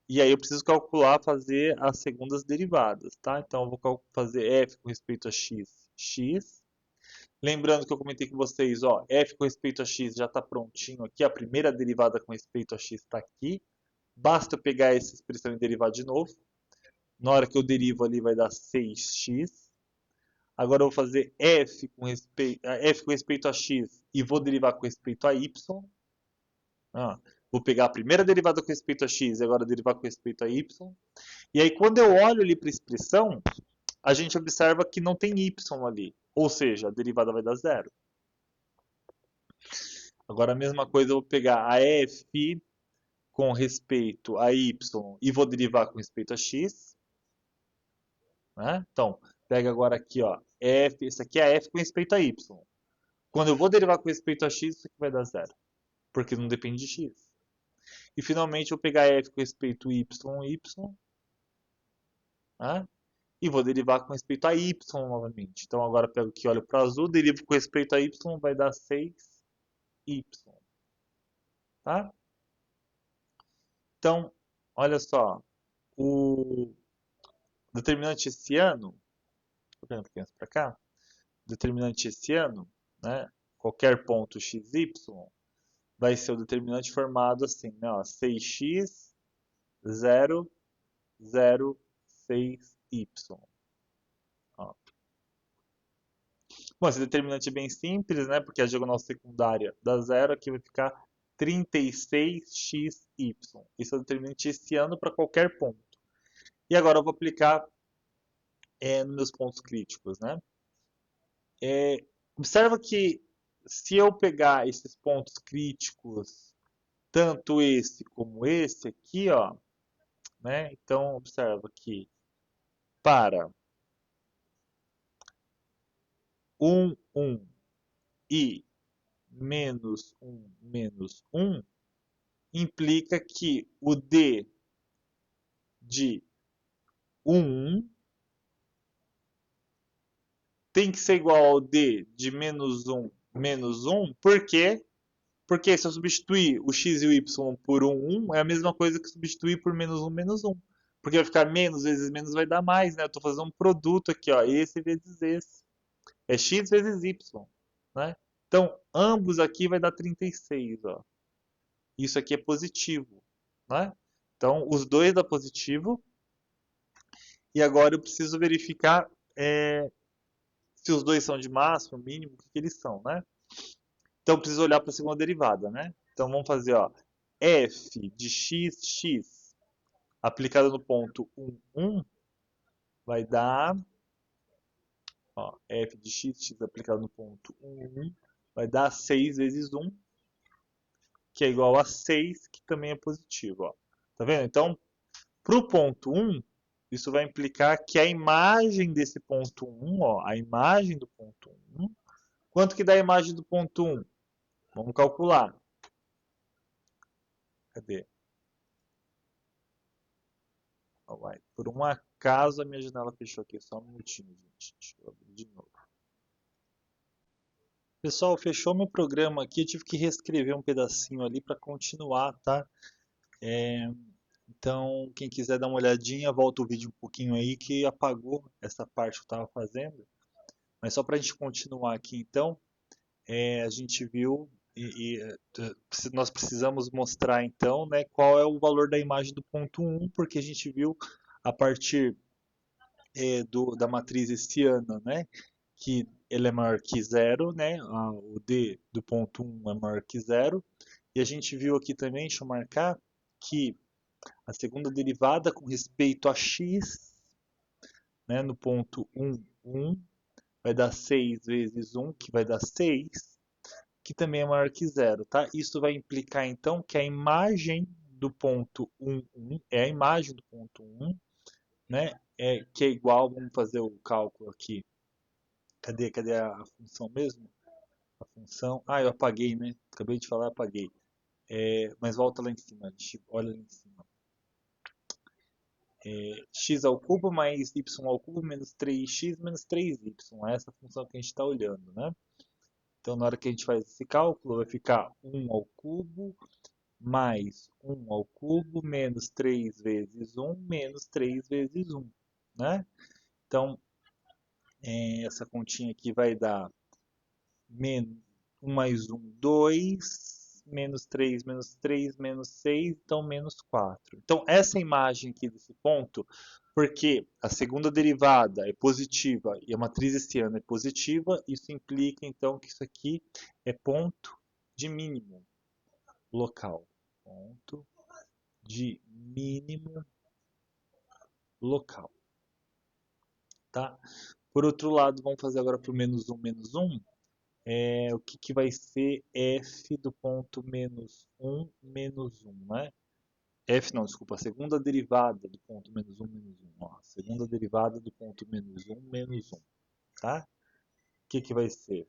E aí eu preciso calcular, fazer as segundas derivadas, tá? Então eu vou fazer f com respeito a x, x. Lembrando que eu comentei com vocês, ó, f com respeito a x já está prontinho aqui, a primeira derivada com respeito a x está aqui. Basta eu pegar essa expressão e derivar de novo. Na hora que eu derivo ali vai dar 6x. Agora eu vou fazer f com respeito a x e vou derivar com respeito a y. Vou pegar a primeira derivada com respeito a x e agora derivar com respeito a y. E aí quando eu olho ali para a expressão, a gente observa que não tem y ali. Ou seja, a derivada vai dar zero. Agora a mesma coisa eu vou pegar a f com respeito a y e vou derivar com respeito a x. né? Então, pega agora aqui, ó, f, esse aqui é f com respeito a y. Quando eu vou derivar com respeito a x, isso aqui vai dar zero, porque não depende de x. E finalmente eu vou pegar f com respeito a y, né? E vou derivar com respeito a y novamente. Então agora eu pego aqui, olho para o azul, derivo com respeito a y, vai dar 6y, tá? Então, olha só, o determinante hessiano, vou pegar um pouquinho para cá, determinante hessiano, né? Qualquer ponto xy vai ser o determinante formado assim, né? Ó, 6x, 0, 0, 6y. Ó. Bom, esse determinante é bem simples, né? Porque a diagonal secundária dá zero, aqui vai ficar 36xy. Esse é o determinante hessiano para qualquer ponto. E agora eu vou aplicar nos meus pontos críticos, né? Observa que se eu pegar esses pontos críticos, tanto esse como esse aqui, ó, né? Então observa que para 1, 1 e menos 1 implica que o D de 1 tem que ser igual ao D de menos 1, por quê? Porque se eu substituir o x e o y por 1, é a mesma coisa que substituir por menos 1. Porque vai ficar menos vezes menos vai dar mais, né? Eu estou fazendo um produto aqui, ó, esse vezes esse. É x vezes y, né? Então, ambos aqui vai dar 36, ó. Isso aqui é positivo, né? Então, os dois dá positivo. E agora eu preciso verificar se os dois são de máximo, mínimo, o que, que eles são, né? Então, eu preciso olhar para a segunda derivada, né? Então, vamos fazer, ó, f de x aplicado no ponto 1, 1, vai dar, ó, f de x aplicado no ponto 1, 1, vai dar 6 vezes 1, que é igual a 6, que também é positivo, ó. Tá vendo? Então, para o ponto 1, isso vai implicar que a imagem desse ponto 1, ó, a imagem do ponto 1, quanto que dá a imagem do ponto 1? Vamos calcular. Cadê? Ó, vai. Por um acaso a minha janela fechou aqui, só um minutinho, gente. Deixa eu abrir de novo. Pessoal, fechou meu programa aqui, eu tive que reescrever um pedacinho ali para continuar, tá? Então, quem quiser dar uma olhadinha, volta o vídeo um pouquinho aí que apagou essa parte que eu estava fazendo. Mas só para a gente continuar aqui, então, a gente viu nós precisamos mostrar então, né, qual é o valor da imagem do ponto 1, porque a gente viu a partir da matriz hessiana, né, que ele é maior que zero, né, o D do ponto 1 é maior que zero, e a gente viu aqui também, deixa eu marcar, que a segunda derivada com respeito a x, né, no ponto 1, 1, vai dar 6 vezes 1, que vai dar 6, que também é maior que zero, tá? Isso vai implicar então que a imagem do ponto 1, 1 é a imagem do ponto 1, né? Que é igual, vamos fazer o cálculo aqui. Cadê a função mesmo? A função. Ah, eu apaguei, né? Acabei de falar, apaguei. Mas volta lá em cima, olha lá em cima. X ao cubo mais y ao cubo menos 3x menos 3y. É essa função que a gente está olhando, né? Então, na hora que a gente faz esse cálculo, vai ficar 1 ao cubo mais 1 ao cubo menos 3 vezes 1 menos 3 vezes 1, né? Então, essa continha aqui vai dar 1 mais 1, 2, menos 3 menos 6, então menos 4. Então, essa imagem aqui desse ponto, porque a segunda derivada é positiva e a matriz hessiana é positiva, isso implica então que isso aqui é ponto de mínimo local. Ponto de mínimo local. Tá? Por outro lado, vamos fazer agora para o menos 1, o que vai ser f do ponto menos 1, né? f não, desculpa, a segunda derivada do ponto menos menos 1. Ó, segunda derivada do ponto menos 1, tá? O que que vai ser?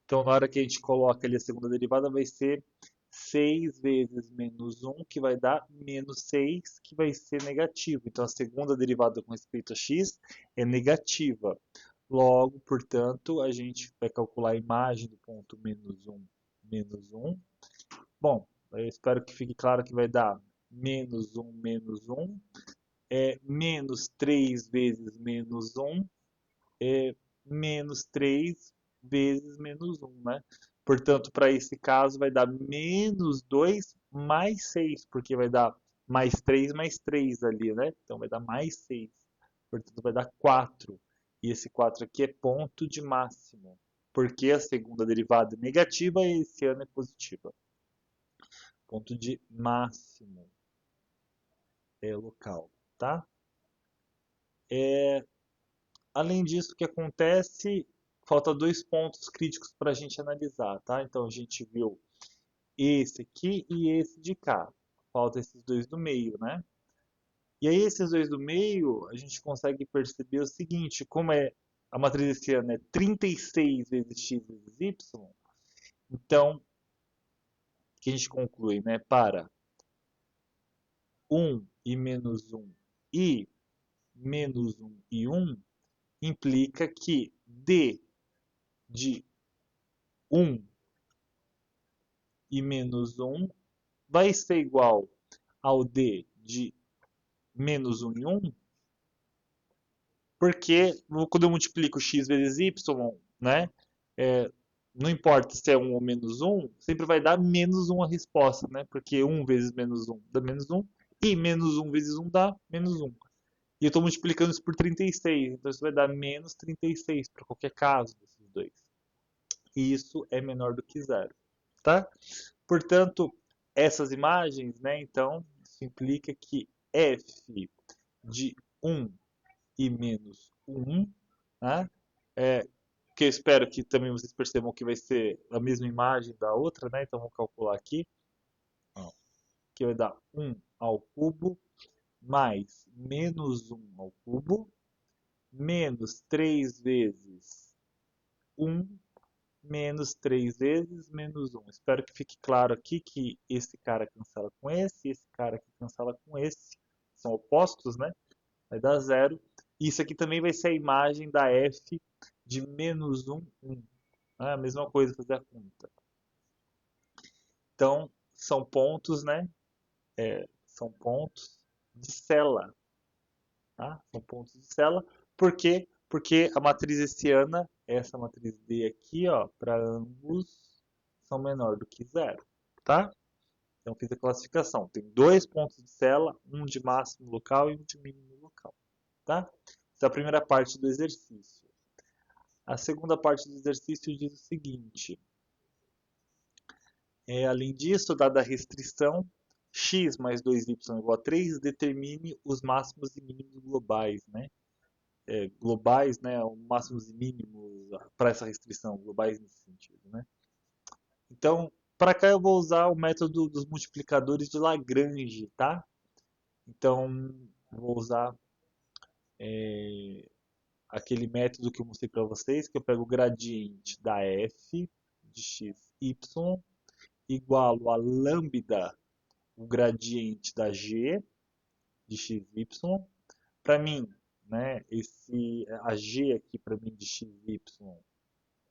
Então, na hora que a gente coloca ali a segunda derivada, vai ser 6 vezes menos 1, que vai dar menos 6, que vai ser negativo. Então, a segunda derivada com respeito a x é negativa. Logo, portanto, a gente vai calcular a imagem do ponto menos 1. Bom, eu espero que fique claro que vai dar menos 1, menos 3 vezes menos 1, menos 3 vezes menos 1, né? Portanto, para esse caso, vai dar menos 2 mais 6, porque vai dar mais 3 ali, né? Então, vai dar mais 6. Portanto, vai dar 4. E esse 4 aqui é ponto de máximo, porque a segunda derivada é negativa e esse ano é positiva. Ponto de máximo é local, tá? Além disso, o que acontece? Falta dois pontos críticos para a gente analisar, tá? Então a gente viu esse aqui e esse de cá. Falta esses dois do meio, né? E aí esses dois do meio, a gente consegue perceber o seguinte, como a matriz esse ano é 36 vezes x vezes y, então o que a gente conclui, né? Para 1 e menos 1 e menos 1 e 1 implica que d de 1 e menos 1 vai ser igual ao d de menos 1 e 1, porque quando eu multiplico x vezes y, né, não importa se é 1 ou menos 1, sempre vai dar menos 1 a resposta, né, porque 1 vezes menos 1 dá menos 1, e menos 1 vezes 1 dá menos 1. E eu estou multiplicando isso por 36, então isso vai dar menos 36 para qualquer caso desses dois. E isso é menor do que zero, tá? Portanto, essas imagens, né, então, isso implica que f de 1 e menos 1, né, que eu espero que também vocês percebam que vai ser a mesma imagem da outra, né, então vamos calcular aqui, ó, que vai dar 1 ao cubo mais menos 1 ao cubo, menos 3 vezes 1 menos 3 vezes menos 1. Espero que fique claro aqui que esse cara cancela com esse cara aqui cancela com esse. São opostos, né? Vai dar zero. E isso aqui também vai ser a imagem da f de menos 1, 1. É a mesma coisa fazer a conta. Então, são pontos, né? São pontos de Cella. Tá? São pontos de Cella. Por quê? Porque a matriz hessiana, essa matriz D aqui, ó, para ambos são menor do que zero, tá? Então fiz a classificação. Tem dois pontos de Cella, um de máximo local e um de mínimo local, tá? Essa é a primeira parte do exercício. A segunda parte do exercício diz o seguinte: além disso, dada a restrição, x mais 2y igual a 3, determine os máximos e mínimos globais, né? Globais, né, máximos e mínimos para essa restrição, globais nesse sentido, né? Então, para cá eu vou usar o método dos multiplicadores de Lagrange, tá? Então, vou usar aquele método que eu mostrei para vocês, que eu pego o gradiente da f de x, y, igualo a lambda, o gradiente da g de x, y. Para mim, né, a g aqui para mim de x, y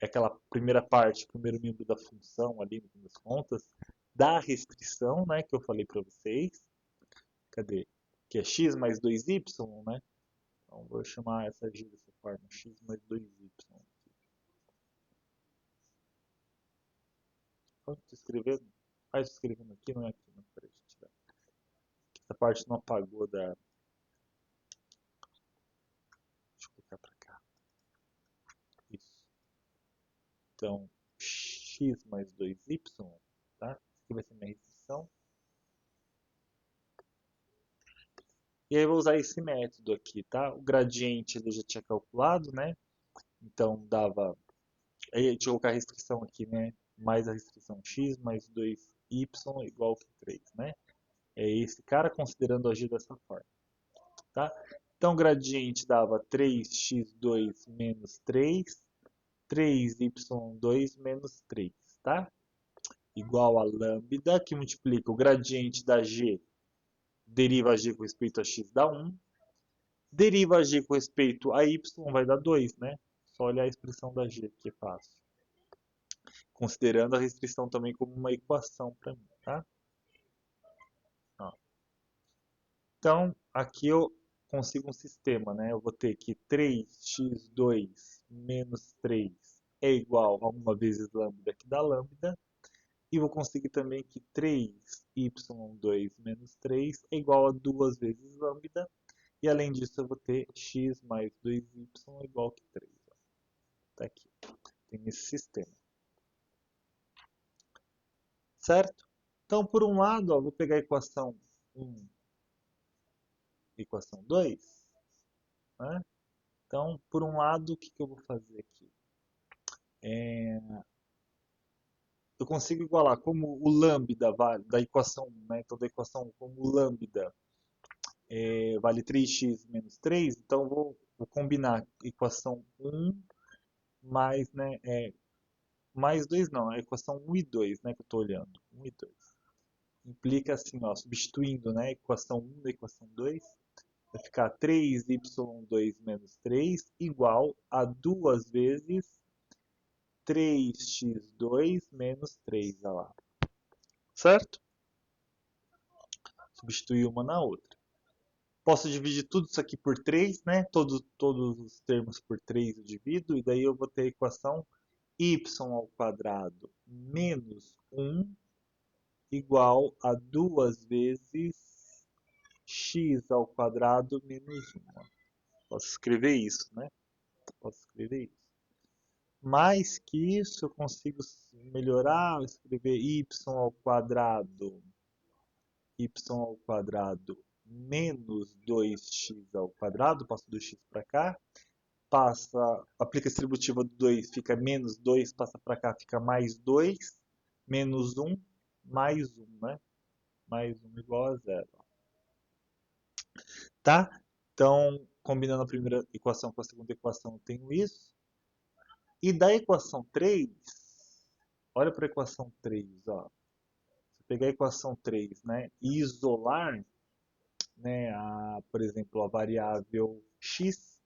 é aquela primeira parte, o primeiro membro da função ali, no fim das contas, da restrição, né, que eu falei para vocês. Cadê? Que é x mais 2y, né? Então, vou chamar essa g dessa forma, x mais 2y. Estou escrevendo? Ah, estou escrevendo aqui, não é aqui, não. Peraí, deixa eu tirar. Essa parte não apagou da... Deixa eu clicar para cá. Isso. Então, x mais 2y, tá? Aqui vai ser minha restrição. E aí eu vou usar esse método aqui, tá? O gradiente eu já tinha calculado, né? Então dava. Aí a gente vai colocar a restrição aqui, né? Mais a restrição x mais 2y igual que 3, né? É esse cara considerando agir dessa forma, tá? Então, o gradiente dava 3x2 menos 3, 3y2 menos 3, tá? Igual a lambda, que multiplica o gradiente da g, deriva a g com respeito a x dá 1, deriva a g com respeito a y vai dar 2, né? Só olhar a expressão da g, que é fácil. Considerando a restrição também como uma equação para mim, tá? Ó. Então, aqui eu consigo um sistema, né? Eu vou ter que 3x2 menos 3 é igual a 1 vezes lambda, que dá lambda. E vou conseguir também que 3y2 menos 3 é igual a 2 vezes lambda. E além disso, eu vou ter x mais 2y igual que 3. Tá aqui. Tem esse sistema. Certo? Então, por um lado, ó, vou pegar a equação 1 e equação 2. Né? Então, por um lado, o que eu vou fazer aqui? Eu consigo igualar como o lambda da equação 1, né? Então, da equação 1, como o lambda vale 3x menos 3, então eu vou combinar a equação 1 mais, né, mais 2 não, a equação 1 e 2, né, que eu estou olhando, 1 e 2. Implica assim, ó, substituindo, né, a equação 1 da equação 2, vai ficar 3y2 menos 3 igual a 2 vezes 3x2 menos 3, olha lá. Certo? Substituir uma na outra. Posso dividir tudo isso aqui por 3, né? Todos os termos por 3 eu divido, e daí eu vou ter a equação y ao quadrado menos 1 igual a 2 vezes x ao quadrado menos 1. Posso escrever isso, né? Posso escrever isso. Mais que isso, eu consigo melhorar, escrever y ao quadrado menos 2x ao quadrado, passo do x para cá, aplica a distributiva do 2, fica menos 2, passa para cá, fica mais 2, menos 1, mais 1, né? Mais 1 igual a 0. Tá? Então, combinando a primeira equação com a segunda equação, eu tenho isso. E da equação 3, olha para a equação 3, ó. Se eu pegar a equação 3, né, e isolar, né, por exemplo, a variável x,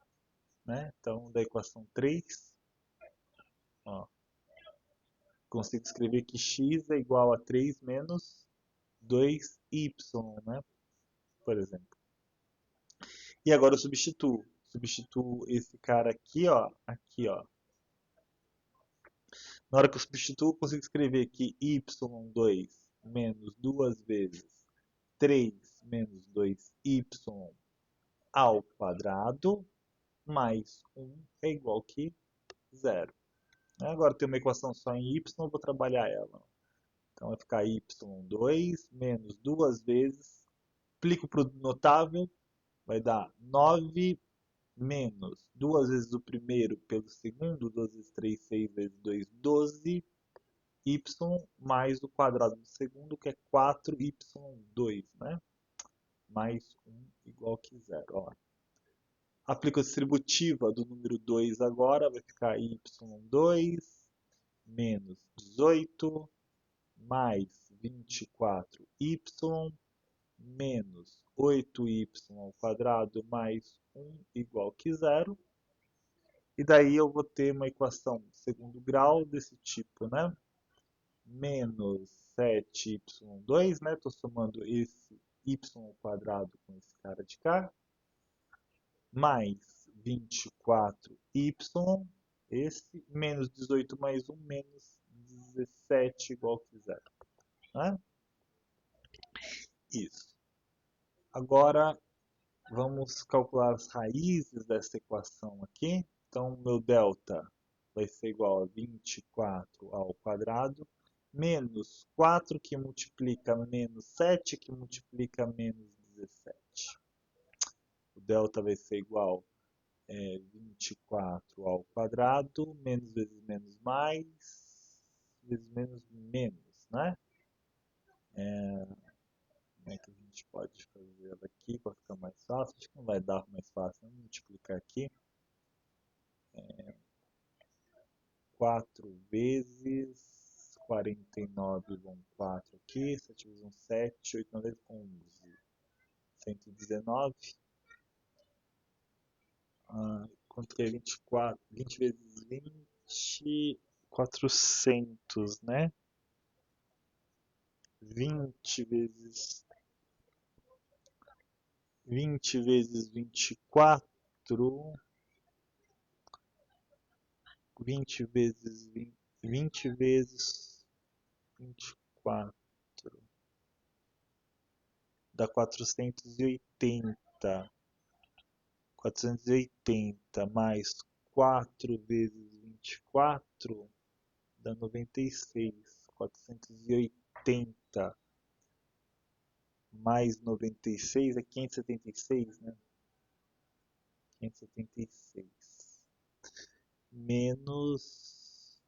né? Então, da equação 3, ó, consigo escrever que x é igual a 3 menos 2y, né? Por exemplo. E agora eu substituo. Substituo esse cara aqui, ó. Aqui, ó. Na hora que eu substituo, eu consigo escrever que y2 menos 2 vezes 3 menos 2y ao quadrado mais 1 é igual que 0. Agora tem uma equação só em y, eu vou trabalhar ela. Então vai ficar y2 menos 2 vezes, aplico para o notável, vai dar 9 menos 2 vezes o primeiro pelo segundo, 2 vezes 3, 6 vezes 2, 12, y mais o quadrado do segundo, que é 4y2, né? Mais 1 igual que 0. Ó. Aplico a distributiva do número 2 agora, vai ficar y2 menos 18 mais 24y menos 8y ao quadrado mais 1 igual que 0. E daí eu vou ter uma equação de segundo grau desse tipo, né? Menos 7y2, né? Estou somando esse y ao quadrado com esse cara de cá. Mais 24y, esse, menos 18 mais 1, menos 17 igual que 0. Né? Isso. Agora, vamos calcular as raízes dessa equação aqui. Então, meu delta vai ser igual a 24 ao quadrado, menos 4 que multiplica menos 7 que multiplica menos 17. O delta vai ser igual a 24 ao quadrado, menos vezes menos mais, vezes menos menos, né? Como é que gente pode fazer ela aqui para ficar mais fácil. Acho que não vai dar mais fácil. Vamos multiplicar aqui. 4 vezes 49 vão 4 aqui. 7 vezes 1, 7. 8 9 vezes 11. 119. Quanto que é 24? 20 vezes 20. 400, né? 20 vezes 24, 20 vezes 20, 20 vezes 24, dá 480. 480 mais 4 vezes 24 dá 96. 480 mais 96 é 576, né? 576. Menos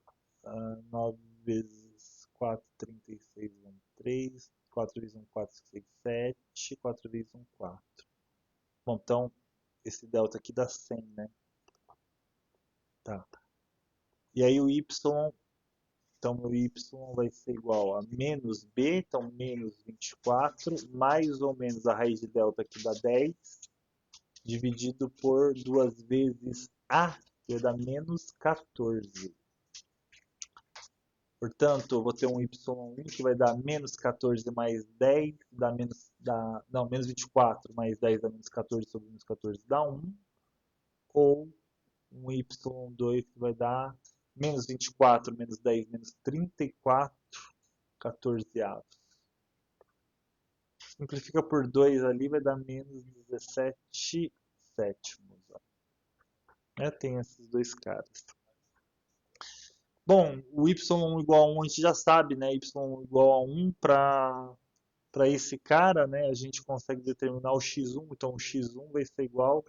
9 vezes 4, 36, 1, 3. 4 vezes 1, 4, 6, 7. 4 vezes 1, 4. Bom, então, esse delta aqui dá 100, né? Tá. E aí o y, então o y vai ser igual a menos b, então menos 24, mais ou menos a raiz de delta aqui dá 10, dividido por 2 vezes a, que vai dar menos 14. Portanto, eu vou ter um y1 que vai dar menos 14 mais 10, não, menos 24 mais 10 dá menos 14 sobre menos 14 dá 1, ou um y2 que vai dar menos 24 menos 10 menos 34, 14 avos. Simplifica por 2 ali, vai dar menos 17 sétimos. Tem esses dois caras. Bom, o y igual a 1 a gente já sabe, né? Y igual a 1 para esse cara, né? A gente consegue determinar o x1. Então, o x1 vai ser igual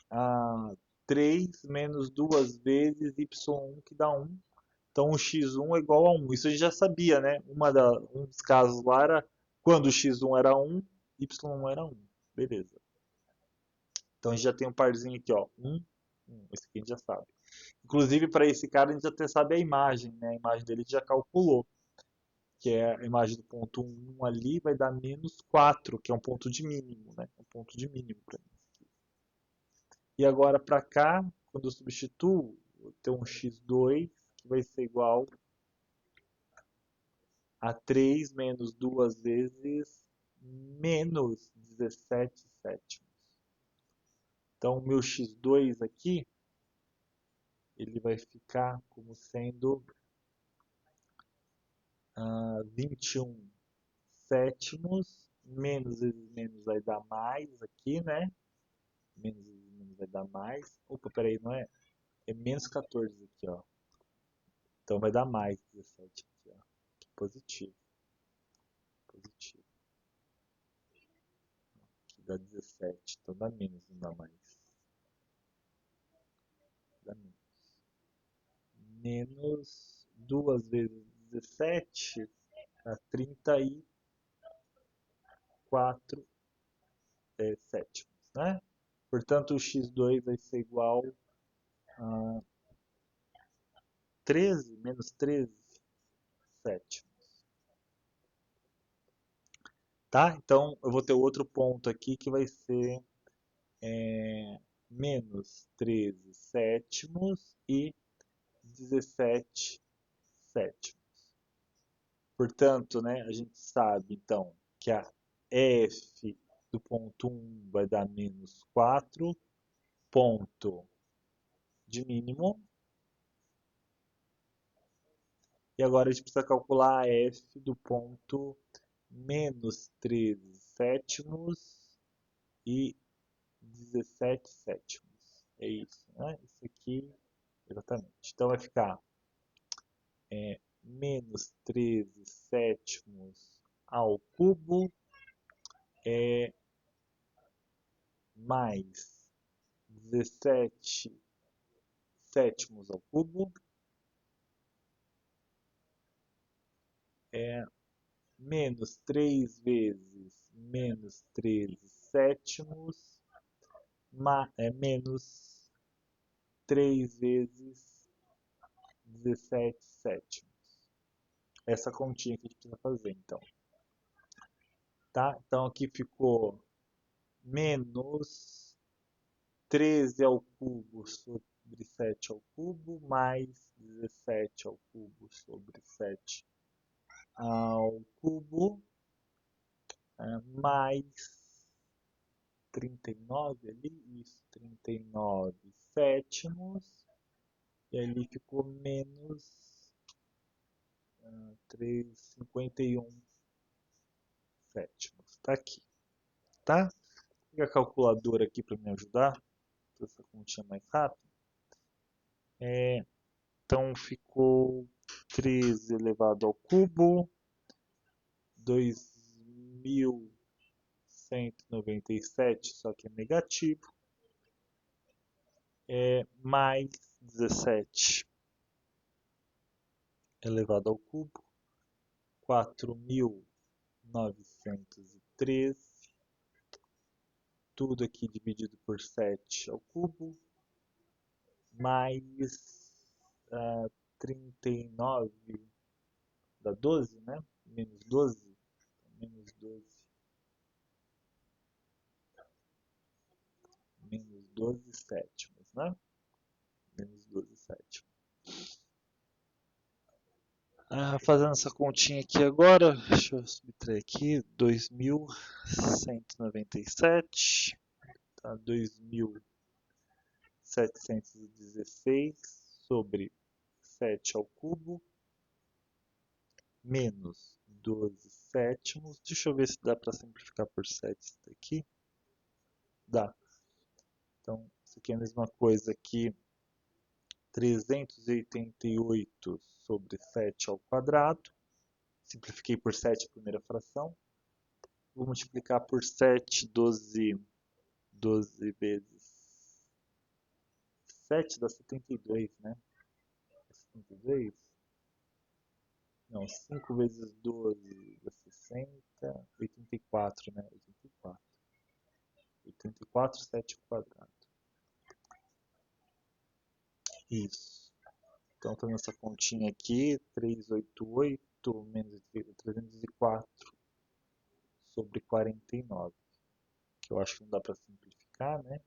a 3 menos 2 vezes y1, que dá 1. Então, o x1 é igual a 1. Isso a gente já sabia, né? Um dos casos lá era quando o x1 era 1, y1 era 1. Beleza. Então, a gente já tem um parzinho aqui, ó. 1, 1. Esse aqui a gente já sabe. Inclusive, para esse cara, a gente até sabe a imagem, né? A imagem dele a gente já calculou. Que é a imagem do ponto 1 ali, vai dar menos 4, que é um ponto de mínimo, né? Um ponto de mínimo para mim. E agora para cá, quando eu substituo, vou ter um x2 que vai ser igual a 3 menos 2 vezes menos 17 sétimos. Então, o meu x2 aqui, ele vai ficar como sendo 21 sétimos, menos vezes menos vai dar mais aqui, né? Menos vezes menos vai dar mais. Opa, peraí, não é? É menos 14 aqui, ó. Então vai dar mais 17 aqui, ó. Positivo. Positivo. Aqui dá 17, então dá menos, não dá mais. Dá menos. Menos 2 vezes 17 dá 34 sétimos, né? Portanto, o x2 vai ser igual a 13, menos 13 sétimos. Tá? Então, eu vou ter outro ponto aqui que vai ser menos 13 sétimos e 17 sétimos. Portanto, né, a gente sabe, então, que a f do ponto 1 vai dar menos 4, ponto de mínimo. E agora a gente precisa calcular a f do ponto menos 13 sétimos e 17 sétimos. É isso, né? Isso aqui, exatamente. Então vai ficar menos 13 sétimos ao cubo mais 17 sétimos ao cubo menos 3 vezes menos 13 sétimos, menos 3 vezes 17 sétimos. Essa continha que a gente precisa fazer, então. Tá? Então aqui ficou menos 13 ao cubo sobre 7 ao cubo, mais 17 ao cubo sobre 7 ao cubo, mais 39 ali, isso, 39 sétimos, e ali ficou menos 51 sétimos. Tá aqui, tá? Vou pegar a calculadora aqui para me ajudar, para essa continha mais rápido. Então ficou 13 elevado ao cubo, 2197, só que é negativo, mais 17 elevado ao cubo, 4913, tudo aqui dividido por 7 ao cubo, mais 39, dá 12, né? Menos 12, menos 12, menos 12 sétimos, né? Menos 12 sétimos. Fazendo essa continha aqui agora, deixa eu subtrair aqui, 2197, tá? 2716 sobre 7 ao cubo, menos 12 sétimos. Deixa eu ver se dá para simplificar por 7 isso daqui. Dá. Então, isso aqui é a mesma coisa que 388 sobre 7 ao quadrado. Simplifiquei por 7 a primeira fração. Vou multiplicar por 7, 12 vezes 7 dá 72, né? 72? Não, 5 vezes 12 dá 60, 84, né? 84. 84, 7 ao quadrado. Isso. Então, estou nessa continha aqui, 388 menos 304 sobre 49. Que eu acho que não dá para simplificar, né?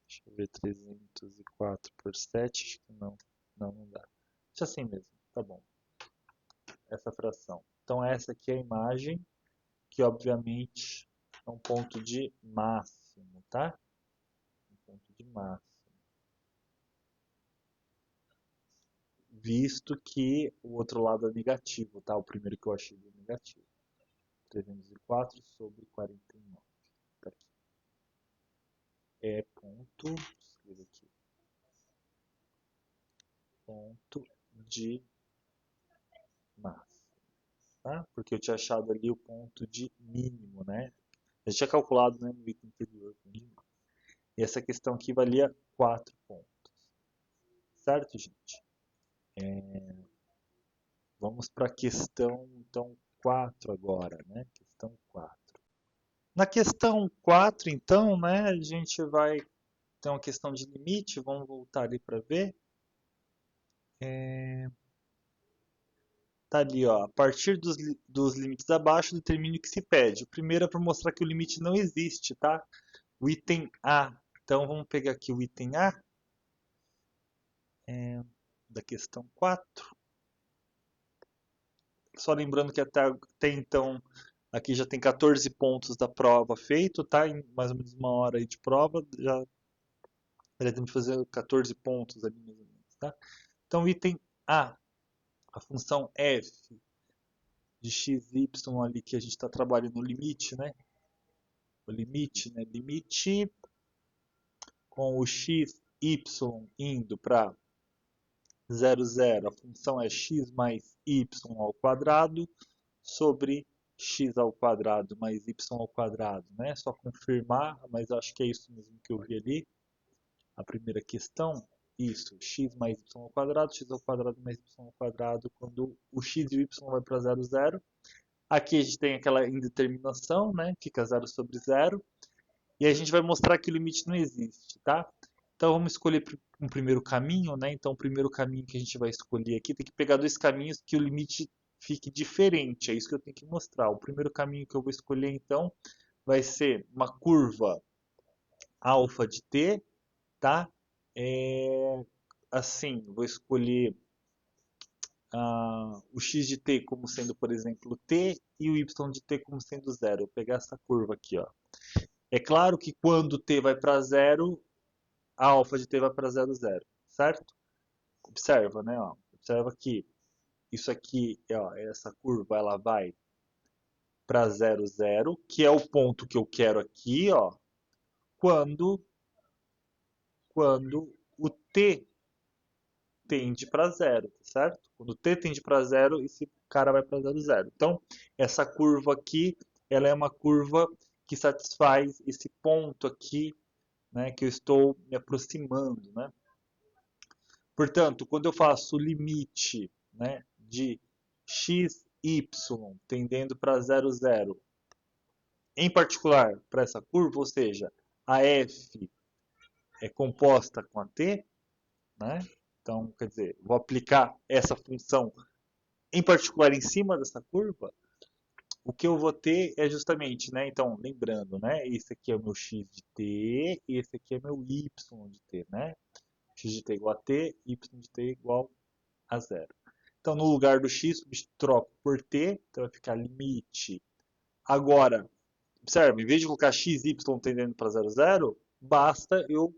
Deixa eu ver, 304 por 7, acho que não. Não dá. Deixa assim mesmo, tá bom. Essa fração. Então, essa aqui é a imagem, que obviamente é um ponto de máximo, tá? Um ponto de máximo. Visto que o outro lado é negativo, tá? O primeiro que eu achei é negativo. 304 sobre 49. Tá aqui. É ponto, escrevo aqui, ponto de máximo, tá? Porque eu tinha achado ali o ponto de mínimo, né? Eu tinha calculado, né, no item anterior. E essa questão aqui valia 4 pontos. Certo, gente? Vamos para a questão, então, 4 agora, né? Questão 4. Na questão 4, então, né, a gente vai ter uma questão de limite, vamos voltar ali para ver. Tá ali, ó, a partir dos limites abaixo, determine o que se pede. O primeiro é para mostrar que o limite não existe, tá? O item A. Então, vamos pegar aqui o item A, da questão 4. Só lembrando que até então, aqui já tem 14 pontos da prova feito, tá? Em mais ou menos uma hora aí de prova, já temos que fazer 14 pontos ali, mais ou menos, tá? Então, item A, a função f de x, y ali que a gente está trabalhando no limite, né? O limite, né? Limite com o x, y indo para 0, 0. A função é x mais y ao quadrado sobre x ao quadrado mais y ao quadrado, né? Só confirmar, mas acho que é isso mesmo que eu vi ali. A primeira questão, isso, x mais y ao quadrado mais y ao quadrado, quando o x e o y vai para 0, 0. Aqui a gente tem aquela indeterminação, né? Fica 0/0. E a gente vai mostrar que o limite não existe, tá? Então vamos escolher um primeiro caminho, né? Então o primeiro caminho que a gente vai escolher aqui tem que pegar dois caminhos que o limite fique diferente. É isso que eu tenho que mostrar. O primeiro caminho que eu vou escolher então vai ser uma curva alfa de t, tá? Assim, vou escolher o x de t como sendo, por exemplo, t e o y de t como sendo zero. Vou pegar essa curva aqui, ó. É claro que quando t vai para zero, a alfa de t vai para 0,0, certo? Observa, né? Ó. Observa que isso aqui, ó, essa curva, ela vai para 0,0, que é o ponto que eu quero aqui, ó, quando, quando o t tende para zero, certo? Quando o t tende para zero, esse cara vai para 0,0. Então, essa curva aqui, ela é uma curva que satisfaz esse ponto aqui, né, que eu estou me aproximando, né? Portanto, quando eu faço o limite, né, de x, y tendendo para 0,0, em particular para essa curva, ou seja, a f é composta com a t, né? Então, quer dizer, vou aplicar essa função em particular em cima dessa curva, o que eu vou ter é justamente, né? Então, lembrando, né? Esse aqui é o meu x de t e esse aqui é meu y de t, né? X de t igual a t, y de t igual a zero. Então, no lugar do x, troco por t, então vai ficar limite. Agora, observe, em vez de colocar x, y tendendo para 0,0, basta eu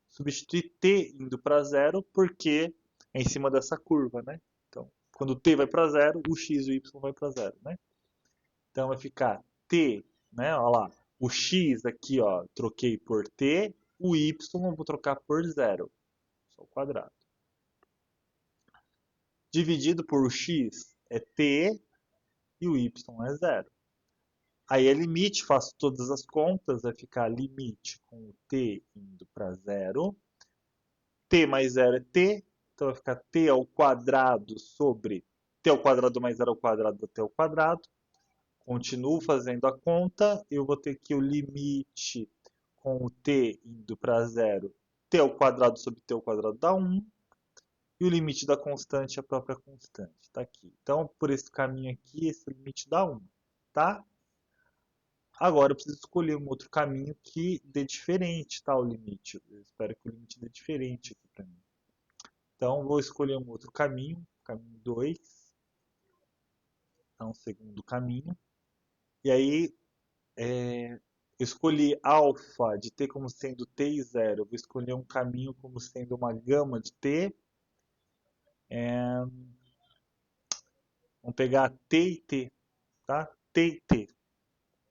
substituir t indo para zero, porque é em cima dessa curva, né? Então, quando t vai para zero, o x e o y vai para zero, né? Então, vai ficar t, né? Olha lá, o x aqui, ó, troquei por t, o y eu vou trocar por zero, só o quadrado. Dividido por o x é t e o y é zero. Aí é limite, faço todas as contas, vai ficar limite com o t indo para zero. T mais zero é t, então vai ficar t ao quadrado sobre t ao quadrado mais zero ao quadrado da t ao quadrado. Continuo fazendo a conta, eu vou ter que o limite com o t indo para zero, t ao quadrado sobre t ao quadrado dá 1. E o limite da constante é a própria constante, está aqui. Então, por esse caminho aqui, esse limite dá 1, tá? Agora eu preciso escolher um outro caminho que dê diferente, tá? O limite. Eu espero que o limite dê diferente aqui para mim. Então, vou escolher um outro caminho, caminho 2. É um segundo caminho. E aí, eu escolhi alfa de t como sendo t e 0. Eu vou escolher um caminho como sendo uma gama de t. Vamos pegar t e t, tá? T e t.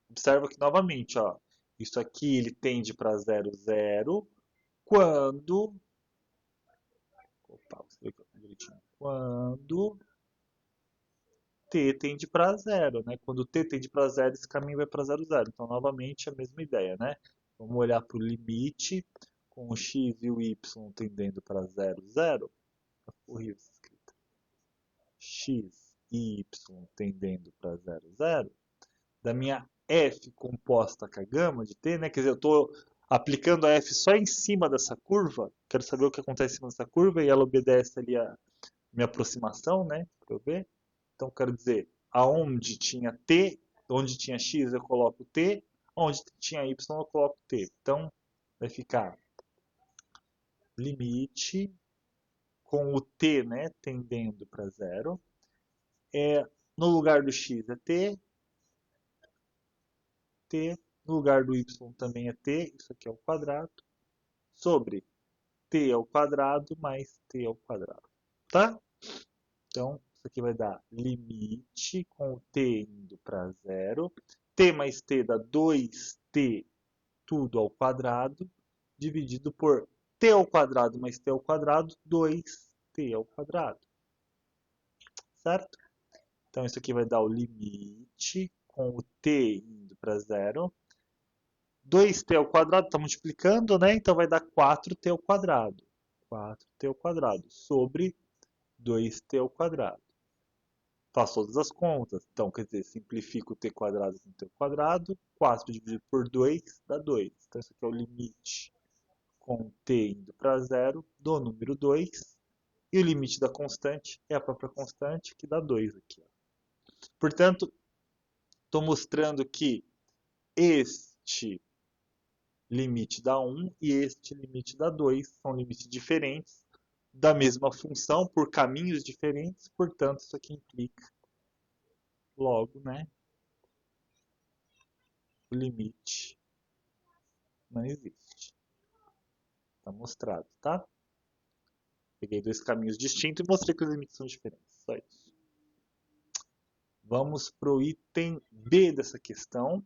Observa que novamente, ó, isso aqui ele tende para 0,0 quando, opa, quando t tende para zero, né? Quando t tende para zero, esse caminho vai para 0,0. Então, novamente, a mesma ideia, né? Vamos olhar para o limite com o x e o y tendendo para 0,0. Horrível essa escrita. X e y tendendo para 0,0. Da minha f composta com a gama de t, né? Quer dizer, eu estou aplicando a f só em cima dessa curva. Quero saber o que acontece em cima dessa curva e ela obedece ali a minha aproximação, né? Para eu ver. Então, quero dizer, aonde tinha t, onde tinha x eu coloco t, onde tinha y eu coloco t. Então, vai ficar limite com o t, né, tendendo para zero. No lugar do x é t, t, no lugar do y também é t, isso aqui é o quadrado, sobre t ao quadrado mais t ao quadrado, tá? Então, isso aqui vai dar limite com o t indo para zero. T mais t dá 2t tudo ao quadrado, dividido por t ao quadrado mais t ao quadrado, 2t ao quadrado. Certo? Então, isso aqui vai dar o limite com o t indo para zero. 2t ao quadrado está multiplicando, né? Então, vai dar 4t ao quadrado. 4t ao quadrado sobre 2t ao quadrado. faço todas as contas. Então, quer dizer, simplifico o t quadrado com t quadrado, 4 dividido por 2 dá 2. Então, isso aqui é o limite com t indo para zero do número 2. E o limite da constante é a própria constante, que dá 2 aqui. Ó. Portanto, estou mostrando que este limite dá 1 e este limite dá 2. São limites diferentes da mesma função por caminhos diferentes. Portanto, isso aqui implica logo, né? O limite não existe. Está mostrado, tá? Peguei dois caminhos distintos e mostrei que os limites são diferentes. Só isso. Vamos para o item B dessa questão.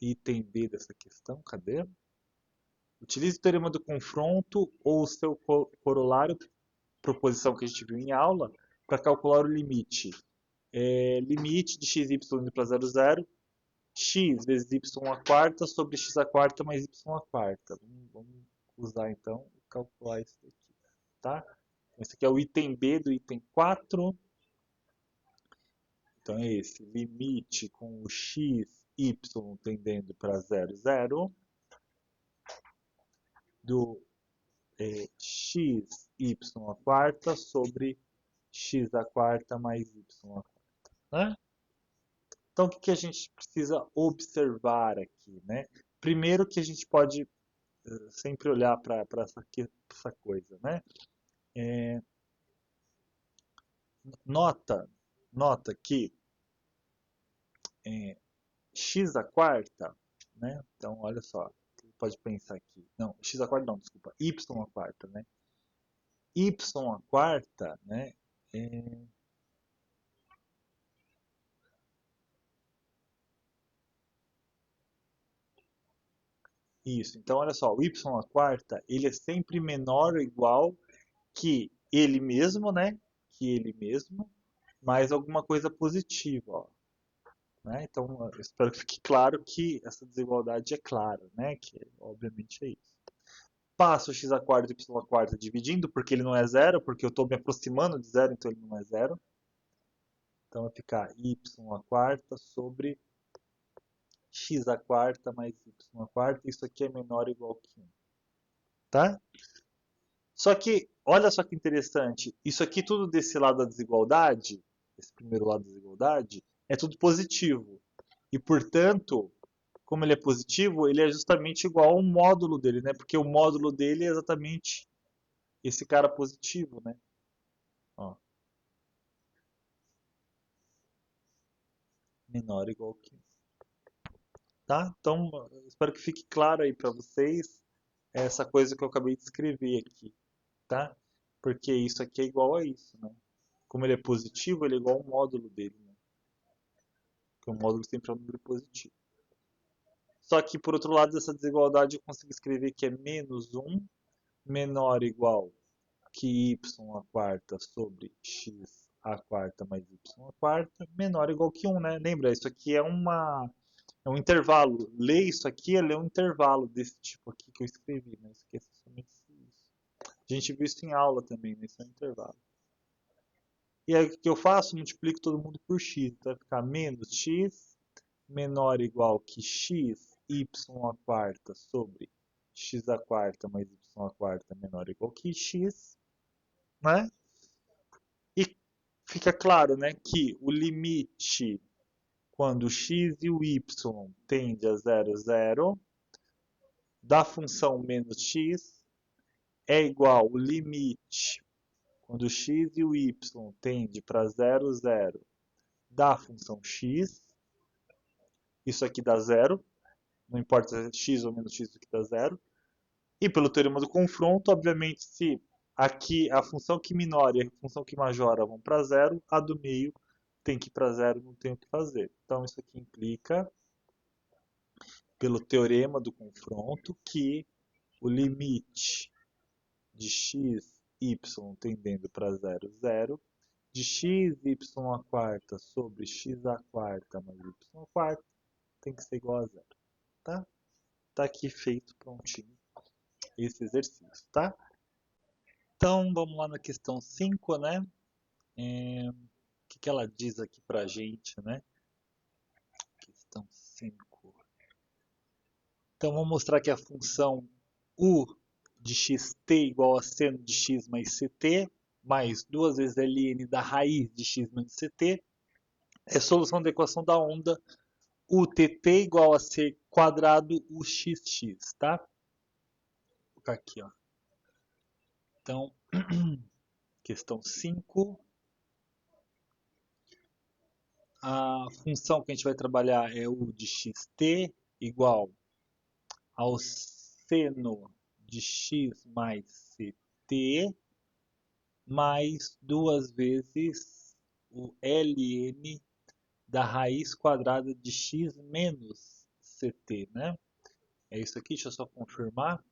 Item B dessa questão, cadê? Utilize o teorema do confronto ou o seu corolário, proposição que a gente viu em aula, para calcular o limite. Limite de x, y indo para 0, 0, x vezes y à quarta sobre x à quarta mais y à quarta. Vamos usar então e calcular isso daqui, tá? Esse aqui é o item B do item 4. Então é esse, limite com o x, y tendendo para 0, 0, do x, y à quarta sobre x à quarta mais y à quarta. Né? Então, o que a gente precisa observar aqui? Né? Primeiro que a gente pode sempre olhar para essa coisa. Né? Nota que x à quarta, né? Então, olha só, você pode pensar aqui. Não, x à quarta não, desculpa, y à quarta, né? Y à quarta, né? Isso, então olha só, o y à quarta, ele é sempre menor ou igual que ele mesmo, né? Que ele mesmo, mais alguma coisa positiva, ó. Né? Então, eu espero que fique claro que essa desigualdade é clara, né? Que obviamente é isso. Passo o x à quarta e o y à quarta dividindo, porque ele não é zero, porque eu estou me aproximando de zero, então ele não é zero. Então vai ficar y à quarta sobre x à quarta mais y à quarta. Isso aqui é menor ou igual que 1. Tá? Só que, olha só que interessante. Isso aqui tudo desse lado da desigualdade, esse primeiro lado da desigualdade, é tudo positivo. E, portanto, como ele é positivo, ele é justamente igual ao módulo dele, né? Porque o módulo dele é exatamente esse cara positivo, né? Ó, menor ou igual que 1. Tá? Então, espero que fique claro aí para vocês essa coisa que eu acabei de escrever aqui, tá? Porque isso aqui é igual a isso, né? Como ele é positivo, ele é igual ao módulo dele, né? Porque o módulo sempre é um número positivo. Só que, por outro lado, dessa desigualdade eu consigo escrever que é menos 1 menor ou igual que y à quarta sobre x à quarta mais y à quarta, menor ou igual que 1, né? Lembra, isso aqui é um intervalo. Ler isso aqui é ler um intervalo desse tipo aqui que eu escrevi, né? Isso aqui é somente isso. A gente viu isso em aula também, né? Isso é um intervalo. E aí o que eu faço? Multiplico todo mundo por x. Então vai ficar menos x menor ou igual que x y à quarta sobre x à quarta mais y à quarta menor ou igual que x, né? E fica claro, né, que o limite quando x e o y tende a 0, 0 da função menos x é igual ao limite quando x e o y tende para 0, 0 da função x. Isso aqui dá 0, não importa se é x ou menos x, isso aqui dá 0. E pelo teorema do confronto, obviamente, se aqui a função que minora e a função que majora vão para 0, a do meio tem que ir para 0, não tem o que fazer. Então isso aqui implica, pelo teorema do confronto, que o limite de x, y tendendo para 0, 0, de x, y à quarta sobre x à quarta mais y à quarta, tem que ser igual a 0. Tá? Tá aqui feito, prontinho, esse exercício, tá? Então, vamos lá na questão 5, né? O que ela diz aqui pra gente, né? Questão 5. Então, vamos mostrar que a função u de xt igual a seno de x mais ct, mais duas vezes ln da raiz de x menos ct, é solução da equação da onda utt igual a c quadrado uxx, tá? Vou colocar aqui, ó. Então, questão 5. A função que a gente vai trabalhar é u de xt igual ao seno de x mais ct mais duas vezes o ln da raiz quadrada de x menos ct, né? É isso aqui, deixa eu só confirmar.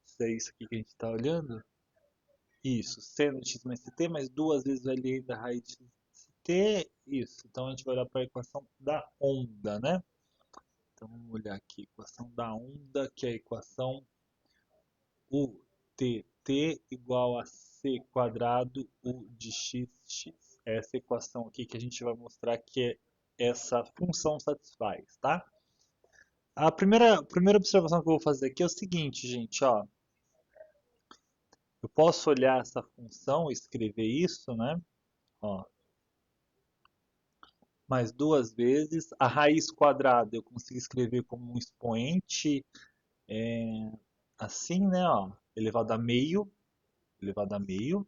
Se é isso aqui que a gente está olhando. Isso, seno de x mais ct mais duas vezes o ln da raiz de ct. Isso, então a gente vai olhar para a equação da onda, né? Então vamos olhar aqui, equação da onda, que é a equação utt igual a c quadrado u de xx. Essa equação aqui que a gente vai mostrar que essa função satisfaz, tá? A primeira observação que eu vou fazer aqui é o seguinte, gente, ó. Eu posso olhar essa função e escrever isso, né? Ó, mais duas vezes. A raiz quadrada eu consigo escrever como um expoente assim, né? Ó, elevado a meio. Elevado a meio.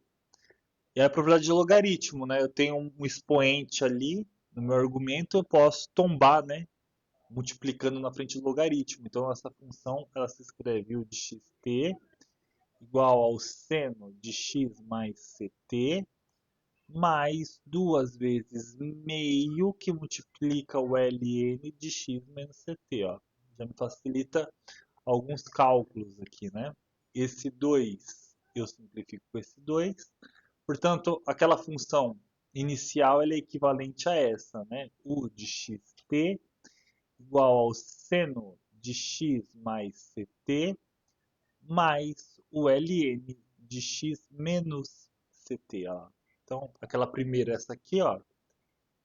E a propriedade de logaritmo, né? Eu tenho um expoente ali no meu argumento, eu posso tombar, né? Multiplicando na frente do logaritmo. Então essa função ela se escreve u de xt igual ao seno de x mais ct mais duas vezes meio que multiplica o ln de x menos ct. Ó. Já me facilita alguns cálculos aqui, né? Esse 2 eu simplifico com esse 2. Portanto, aquela função inicial ela é equivalente a essa, né? U de xt igual ao seno de x mais ct mais o ln de x menos ct. Ó. Então, aquela primeira, essa aqui, ó,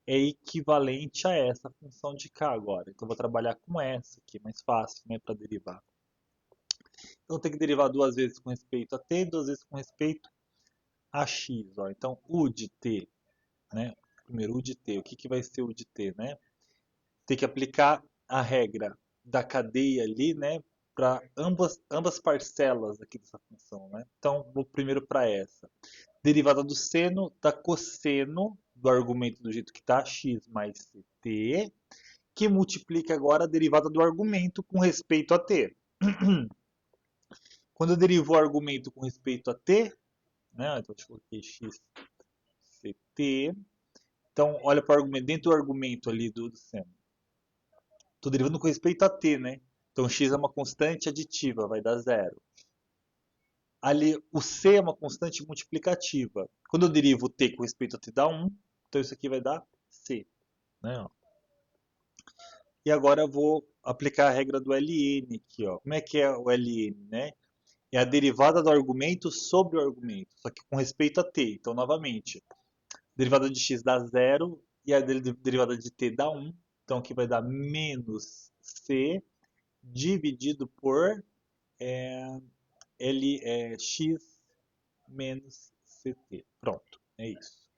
é equivalente a essa função de cá agora. Então, eu vou trabalhar com essa aqui, mais fácil, né, para derivar. Então, tem que derivar duas vezes com respeito a t e duas vezes com respeito a x. Ó. Então, u de t, né? Primeiro, u de t. O que, que vai ser u de t, né? Tem que aplicar a regra da cadeia ali, né? Para ambas parcelas aqui dessa função, né? Então, vou primeiro para essa. Derivada do seno da cosseno do argumento do jeito que está, x mais ct, que multiplica agora a derivada do argumento com respeito a t. Quando eu derivo o argumento com respeito a t, né? Então, eu coloquei x ct. Então, olha para o argumento, dentro do argumento ali do seno. Estou derivando com respeito a t, né? Então, x é uma constante aditiva, vai dar zero. Ali, o c é uma constante multiplicativa. Quando eu derivo t com respeito a t, dá 1. Então, isso aqui vai dar c. Né? E agora eu vou aplicar a regra do ln aqui. Ó. Como é que é o ln? Né? É a derivada do argumento sobre o argumento, só que com respeito a t. Então, novamente, a derivada de x dá zero e a derivada de t dá 1. Então, aqui vai dar menos c dividido por x menos ct. Pronto, é isso.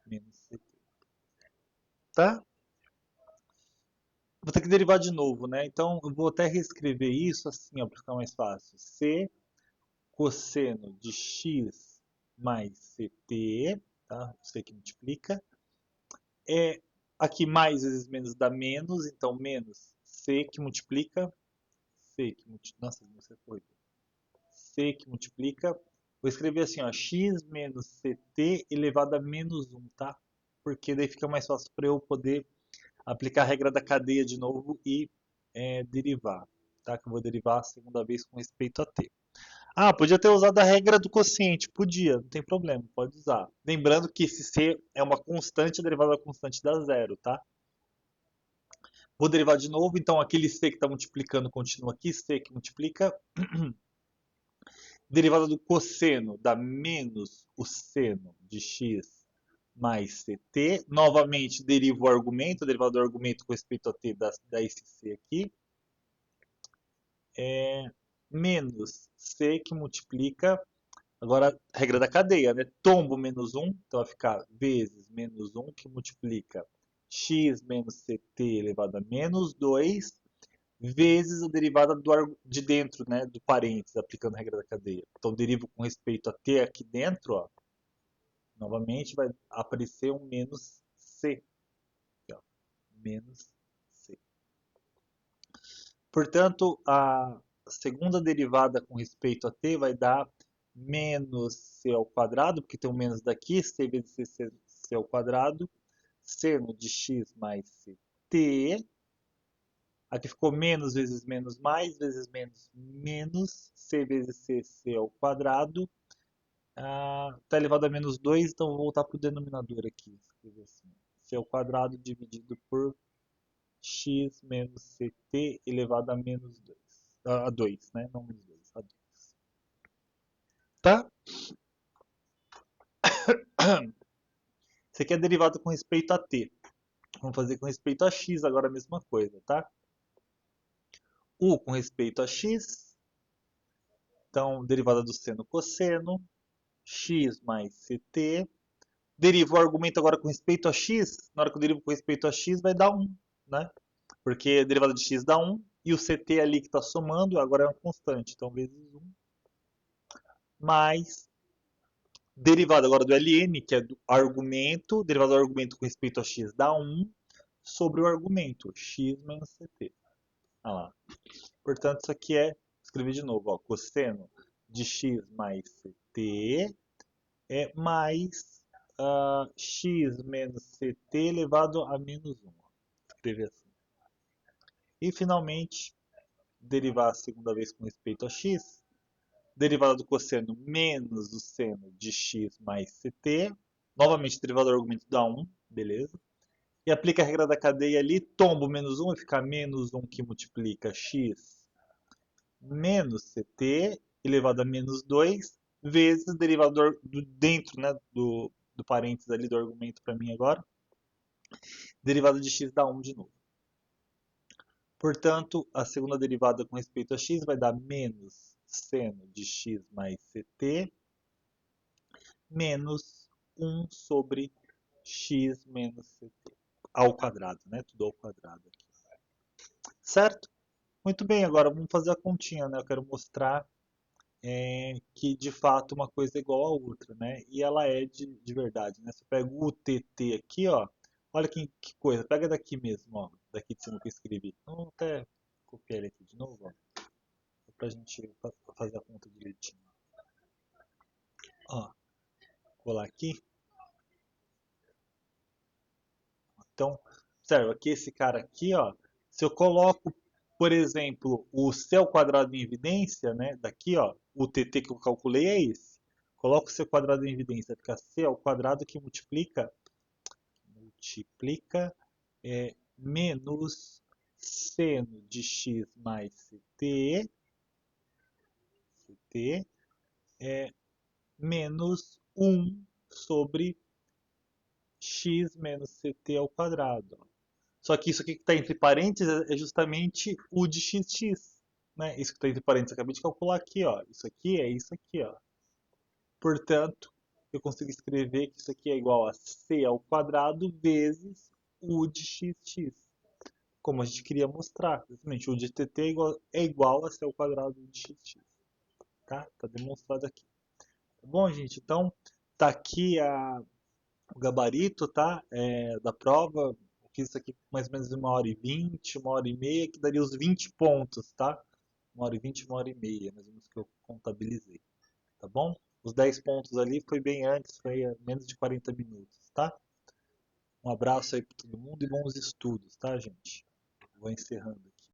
Menos ct. Tá? Vou ter que derivar de novo, né? Então, eu vou até reescrever isso assim, para ficar mais fácil. C cosseno de x mais ct, tá? C que multiplica. Aqui mais vezes menos dá menos, então menos c que multiplica. Nossa, você foi. C que multiplica. Vou escrever assim, ó, x menos ct elevado a menos 1, tá? Porque daí fica mais fácil para eu poder aplicar a regra da cadeia de novo e derivar, tá? Que eu vou derivar a segunda vez com respeito a t. Ah, podia ter usado a regra do quociente. Podia, não tem problema, pode usar. Lembrando que esse c é uma constante, a derivada da constante dá zero, tá? Vou derivar de novo, então aquele c que está multiplicando continua aqui, c que multiplica. Derivada do cosseno dá menos o seno de x mais ct. Novamente, derivo o argumento, a derivada do argumento com respeito a t dá esse c aqui. Menos c que multiplica, agora regra da cadeia, né? Tombo menos 1, então vai ficar vezes menos 1 que multiplica x menos ct elevado a menos 2 vezes a derivada de dentro, né, do parênteses, aplicando a regra da cadeia. Então, derivo com respeito a t aqui dentro, ó, novamente vai aparecer um menos c. Aqui, ó, menos c. Portanto, a segunda derivada com respeito a t vai dar menos c ao quadrado, porque tem um menos daqui, c vezes c ao quadrado, seno de x mais ct. Aqui ficou menos vezes menos mais, vezes menos menos, c vezes c ao quadrado. Está elevado a menos 2, então vou voltar para o denominador aqui. Escrever assim, c ao quadrado dividido por x menos ct elevado a menos 2. A 2, né? Não menos 2, a 2. Tá? Isso aqui é derivado com respeito a t. Vamos fazer com respeito a x agora a mesma coisa, tá? U com respeito a x. Então, derivada do seno cosseno. X mais ct. Derivo o argumento agora com respeito a x. Na hora que eu derivo com respeito a x, vai dar 1, né? Porque a derivada de x dá 1. E o ct ali que está somando, agora é uma constante. Então, vezes 1. Mais derivada agora do ln, que é do argumento. Derivada do argumento com respeito a x dá 1 sobre o argumento, x menos ct. Olha lá. Portanto, isso aqui é, escrevi de novo, ó, cosseno de x mais ct é mais x menos ct elevado a menos 1. Escrever assim. E, finalmente, derivar a segunda vez com respeito a x. Derivada do cosseno menos o seno de x mais ct. Novamente, derivada do argumento dá 1, beleza? E aplica a regra da cadeia ali, tombo menos 1 vai ficar menos 1 que multiplica x menos ct elevado a menos 2 vezes o derivador dentro, né, do parênteses ali do argumento para mim agora. Derivada de x dá 1 de novo. Portanto, a segunda derivada com respeito a x vai dar menos seno de x mais ct menos 1 sobre x menos ct ao quadrado, né? Tudo ao quadrado aqui. Certo? Muito bem, agora vamos fazer a continha, né? Eu quero mostrar que de fato uma coisa é igual à outra, né? E ela é de verdade, né? Você pega o TT aqui, ó. Olha que coisa, pega daqui mesmo, ó. Daqui de cima que eu escrevi. Então, vou até copiar ele aqui de novo, ó. Pra gente fazer a conta direitinho. Ó, colar aqui. Então, observa que esse cara aqui, ó. Se eu coloco, por exemplo, o c ao quadrado em evidência, né? Daqui, ó. O TT que eu calculei é esse. Coloco o c ao quadrado em evidência, fica c ao quadrado que multiplica menos seno de x mais ct é menos 1 sobre x menos ct ao quadrado. Só que isso aqui que está entre parênteses é justamente o de xx. Né? Isso que está entre parênteses, eu acabei de calcular aqui. Ó. Isso aqui é isso aqui. Ó. Portanto, eu consigo escrever que isso aqui é igual a c ao quadrado vezes u de xx. Como a gente queria mostrar. Exatamente, u de tt é igual a c ao quadrado de xx. Tá? Tá demonstrado aqui. Tá bom, gente? Então, tá aqui o gabarito, tá? Da prova. Eu fiz isso aqui mais ou menos 1h20, 1h30, que daria os 20 pontos, tá? 1h20, 1h30, mais ou menos que eu contabilizei. Tá bom? Os 10 pontos ali foi bem antes, foi menos de 40 minutos, tá? Um abraço aí para todo mundo e bons estudos, tá, gente? Vou encerrando.